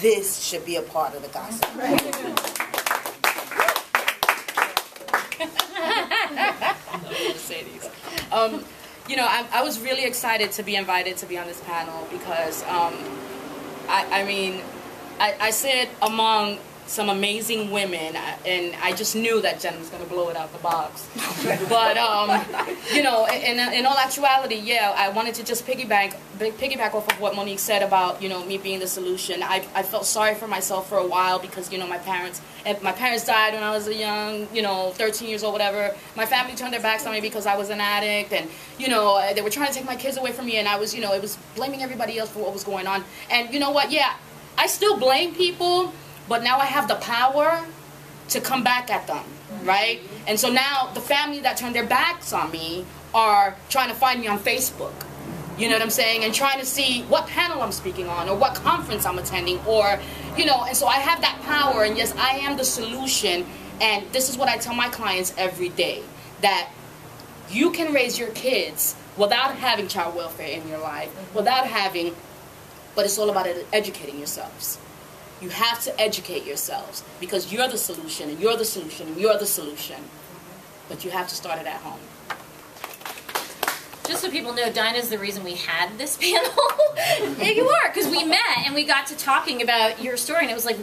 This should be a part of the gossip mill. I was really excited to be invited to be on this panel because, I sit among some amazing women, and I just knew that Jen was going to blow it out the box. But, in all actuality, yeah, I wanted to just piggyback off of what Monique said about, me being the solution. I felt sorry for myself for a while because, my parents died when I was a young, 13 years old, whatever. My family turned their backs on me because I was an addict, and, they were trying to take my kids away from me, and I was, it was blaming everybody else for what was going on. And you know what, yeah, I still blame people, but now I have the power to come back at them, right? And so now the family that turned their backs on me are trying to find me on Facebook. You know what I'm saying? And trying to see what panel I'm speaking on or what conference I'm attending or, and so I have that power, and yes, I am the solution. And this is what I tell my clients every day, that you can raise your kids without having child welfare in your life, but it's all about educating yourselves. You have to educate yourselves because you're the solution, and you're the solution, and you're the solution. But you have to start it at home. Just so people know, Dinah's the reason we had this panel. Yeah, you are, because we met and we got to talking about your story, and it was like,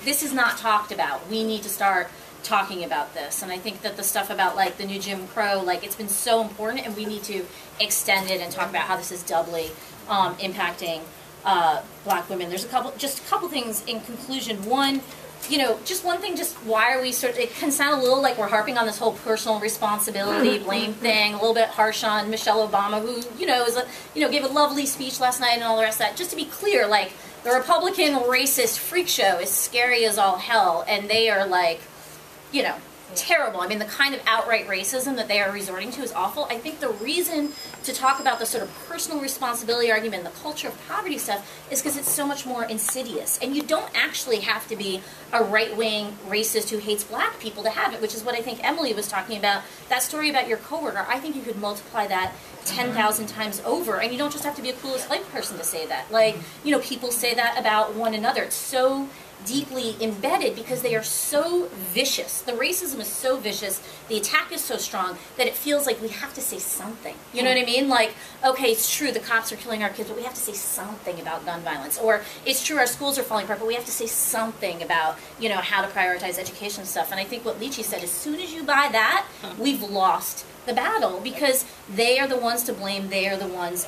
this is not talked about. We need to start talking about this. And I think that the stuff about like the new Jim Crow, like it's been so important, and we need to extend it and talk about how this is doubly impacting Black women. There's just a couple things in conclusion. One, just one thing, just why are we it can sound a little like we're harping on this whole personal responsibility, blame thing, a little bit harsh on Michelle Obama, who, gave a lovely speech last night and all the rest of that. Just to be clear, like, the Republican racist freak show is scary as all hell, and they are like, terrible. I mean, the kind of outright racism that they are resorting to is awful. I think the reason to talk about the sort of personal responsibility argument and the culture of poverty stuff is because it's so much more insidious. And you don't actually have to be a right-wing racist who hates black people to have it, which is what I think Emily was talking about. That story about your coworker, I think you could multiply that 10,000 times over, and you don't just have to be a coolest white person to say that. Like, people say that about one another. It's so deeply embedded because they are so vicious. The racism is so vicious, the attack is so strong that it feels like we have to say something. You know what I mean? Like, okay, it's true the cops are killing our kids, but we have to say something about gun violence. Or it's true our schools are falling apart, but we have to say something about, you know, how to prioritize education stuff. And I think what Lychee said, as soon as you buy that, we've lost the battle, because they are the ones to blame, they are the ones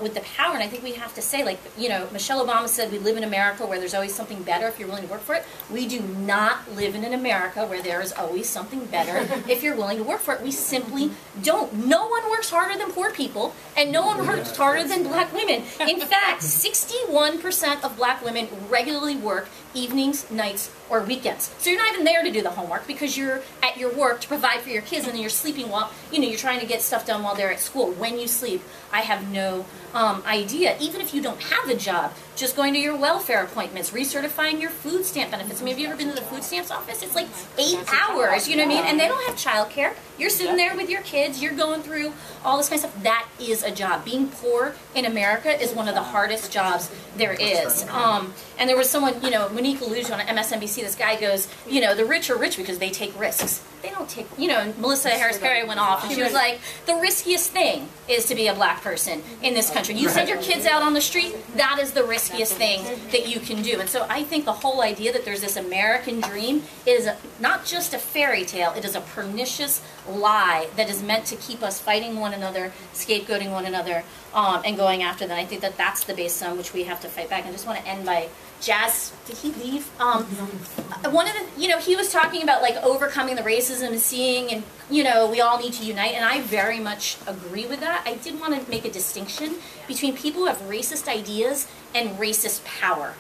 with the power. And I think we have to say, like, you know, Michelle Obama said we live in America where there's always something better if you're willing to work for it. We do not live in an America where there is always something better if you're willing to work for it. We simply don't. No one works harder than poor people, and no one works harder than black women. In fact, 61% of black women regularly work evenings, nights, or weekends. So you're not even there to do the homework because you're at your work to provide for your kids, and then you're sleeping while, you know, you're trying to get stuff done while they're at school. When you sleep, I have no idea. Even if you don't have a job, just going to your welfare appointments, recertifying your food stamp benefits. I mean, have you ever been to the food stamps office? It's like 8 hours, you know what I mean? And they don't have childcare. You're sitting there with your kids, you're going through all this kind of stuff. That is a job. Being poor in America is one of the hardest jobs there is. And there was someone, you know, Monique alluded to on MSNBC, this guy goes, you know, the rich are rich because they take risks. They don't take, you know, and Melissa Harris Perry went off and she was like, the riskiest thing is to be a black person in this country. You send your kids out on the street, that is the riskiest thing that you can do. And so I think the whole idea that there's this American dream is not just a fairy tale, it is a pernicious lie that is meant to keep us fighting one another, scapegoating one another, and going after them. I think that that's the base on which we have to fight back. I just want to end by Jazz, did he leave? One of the, you know, he was talking about like overcoming the racism and seeing, and you know, we all need to unite, and I very much agree with that. I did want to make a distinction between people who have racist ideas and racist power.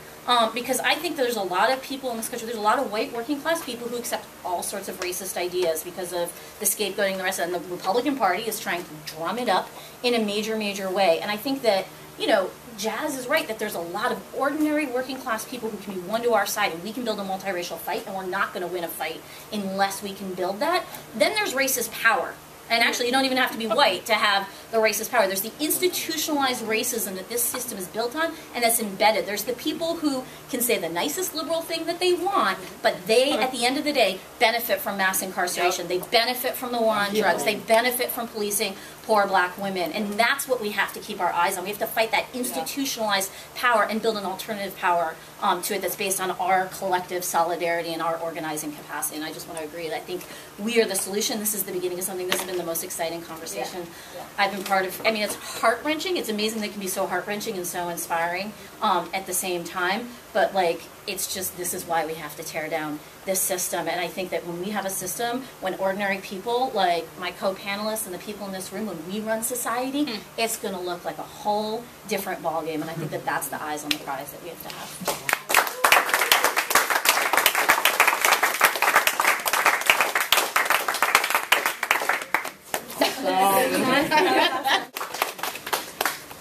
Because I think there's a lot of people in this country, there's a lot of white working class people who accept all sorts of racist ideas because of the scapegoating, the rest of it, and the Republican Party is trying to drum it up in a major, major way. And I think that, you know, Jazz is right that there's a lot of ordinary working class people who can be won to our side, and we can build a multiracial fight, and we're not going to win a fight unless we can build that. Then there's racist power. And actually, you don't even have to be white to have the racist power. There's the institutionalized racism that this system is built on, and that's embedded. There's the people who can say the nicest liberal thing that they want, but they, at the end of the day, benefit from mass incarceration. They benefit from the war on drugs. They benefit from policing poor black women. And that's what we have to keep our eyes on. We have to fight that institutionalized power and build an alternative power to it that's based on our collective solidarity and our organizing capacity. And I just want to agree that I think we are the solution. This is the beginning of something. This has been the most exciting conversation I've been part of. I mean, it's heart-wrenching. It's amazing that it can be so heart-wrenching and so inspiring at the same time. But, like, it's just, this is why we have to tear down this system. And I think that when we have a system, when ordinary people, like my co-panelists and the people in this room, when we run society, it's going to look like a whole different ballgame. And I think that that's the eyes on the prize that we have to have.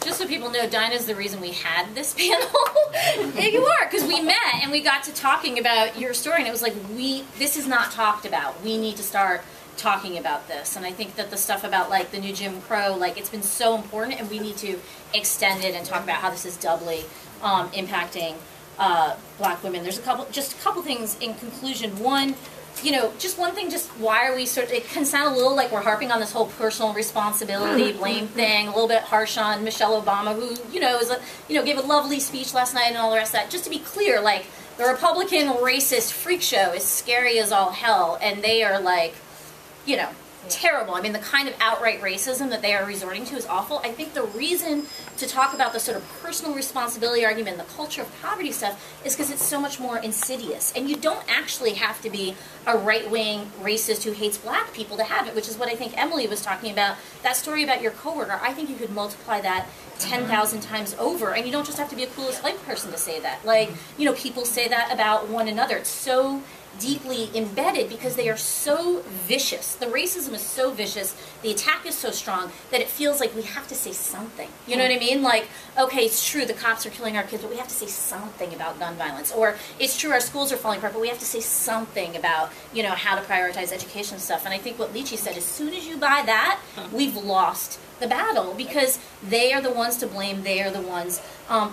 Just so people know, Dinah's the reason we had this panel. Yeah, you are, because we met and we got to talking about your story, and it was like, this is not talked about. We need to start talking about this. And I think that the stuff about like the new Jim Crow, like it's been so important, and we need to extend it and talk about how this is doubly impacting black women. There's just a couple things in conclusion. One, you know, just one thing, just why are we it can sound a little like we're harping on this whole personal responsibility, blame thing, a little bit harsh on Michelle Obama, who, you know, gave a lovely speech last night and all the rest of that. Just to be clear, like, the Republican racist freak show is scary as all hell, and they are like, you know, terrible. I mean, the kind of outright racism that they are resorting to is awful. I think the reason to talk about the sort of personal responsibility argument, the culture of poverty stuff, is because it's so much more insidious. And you don't actually have to be a right-wing racist who hates black people to have it, which is what I think Emily was talking about. That story about your coworker, I think you could multiply that 10,000 times over, and you don't just have to be a coolest white person to say that. Like, you know, people say that about one another. It's so deeply embedded because they are so vicious. The racism is so vicious, the attack is so strong that it feels like we have to say something. You know what I mean? Like, okay, it's true the cops are killing our kids, but we have to say something about gun violence. Or it's true our schools are falling apart, but we have to say something about, you know, how to prioritize education stuff. And I think what Lychee said, as soon as you buy that, we've lost the battle, because they are the ones to blame. They are the ones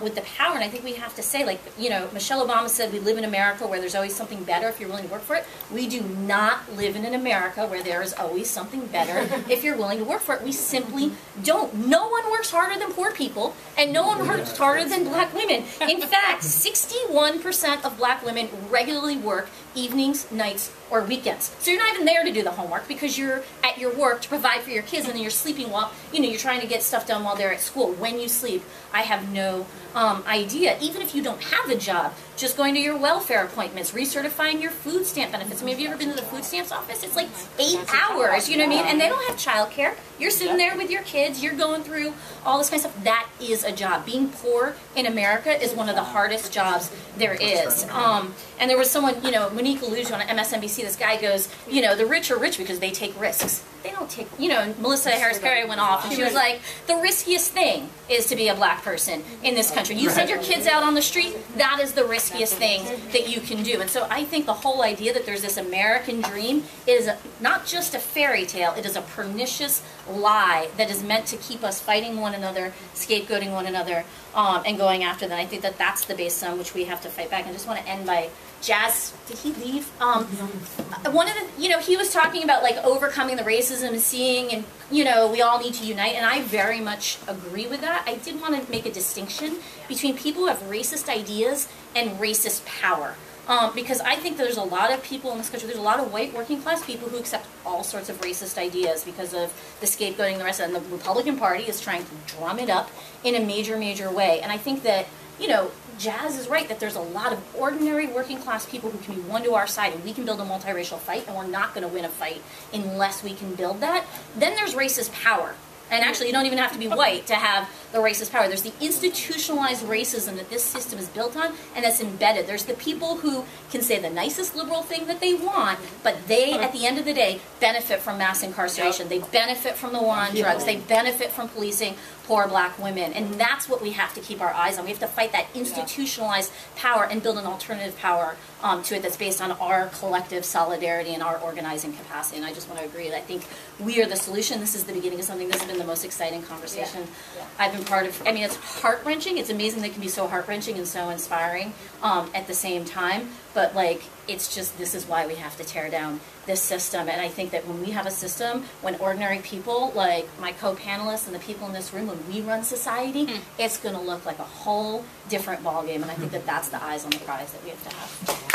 with the power. And I think we have to say, like, you know, Michelle Obama said, we live in America where there's always something better if you're willing to work for it. We do not live in an America where there is always something better if you're willing to work for it. We simply don't. No one works harder than poor people, and no one works harder than black women. In fact, 61% of black women regularly work evenings, nights, or weekends. So you're not even there to do the homework because you're at your work to provide for your kids, and then you're sleeping while, you know, you're trying to get stuff done while they're at school. When you sleep, I have no idea. Even if you don't have a job, just going to your welfare appointments, recertifying your food stamp benefits. I mean, have you ever been to the food stamps office? It's like 8 hours, you know what I mean? And they don't have childcare. You're sitting there with your kids, you're going through all this kind of stuff. That is a job. Being poor in America is one of the hardest jobs there is. And there was someone, you know, Monique alluded to on MSNBC, this guy goes, you know, the rich are rich because they take risks. They don't take, you know, Melissa Harris Perry went off and she was like, the riskiest thing is to be a black person in this country. You send your kids out on the street, that is the riskiest thing that you can do. And so I think the whole idea that there's this American dream is not just a fairy tale, it is a pernicious lie that is meant to keep us fighting one another, scapegoating one another, and going after them. I think that that's the basis on which we have to fight back. I just want to end by Jazz, did he leave? One of the, you know, he was talking about like overcoming the racism and seeing, and you know, we all need to unite, and I very much agree with that. I did want to make a distinction between people who have racist ideas and racist power. Because I think there's a lot of people in this country, there's a lot of white working class people who accept all sorts of racist ideas because of the scapegoating, the rest of it, and the Republican Party is trying to drum it up in a major, major way. And I think that, you know, Jazz is right that there's a lot of ordinary working class people who can be won to our side, and we can build a multiracial fight, and we're not going to win a fight unless we can build that. Then there's racist power. And actually, you don't even have to be white to have the racist power. There's the institutionalized racism that this system is built on, and that's embedded. There's the people who can say the nicest liberal thing that they want, but they, at the end of the day, benefit from mass incarceration. They benefit from the war on drugs. They benefit from policing poor black women. And that's what we have to keep our eyes on. We have to fight that institutionalized power and build an alternative power to it that's based on our collective solidarity and our organizing capacity. And I just want to agree that I think we are the solution. This is the beginning of something. This has been the most exciting conversation I've been part of. I mean, it's heart-wrenching. It's amazing that it can be so heart-wrenching and so inspiring at the same time. But, like, it's just, this is why we have to tear down this system. And I think that when we have a system, when ordinary people, like my co-panelists and the people in this room, when we run society, it's going to look like a whole different ballgame. And I think that that's the eyes on the prize that we have to have.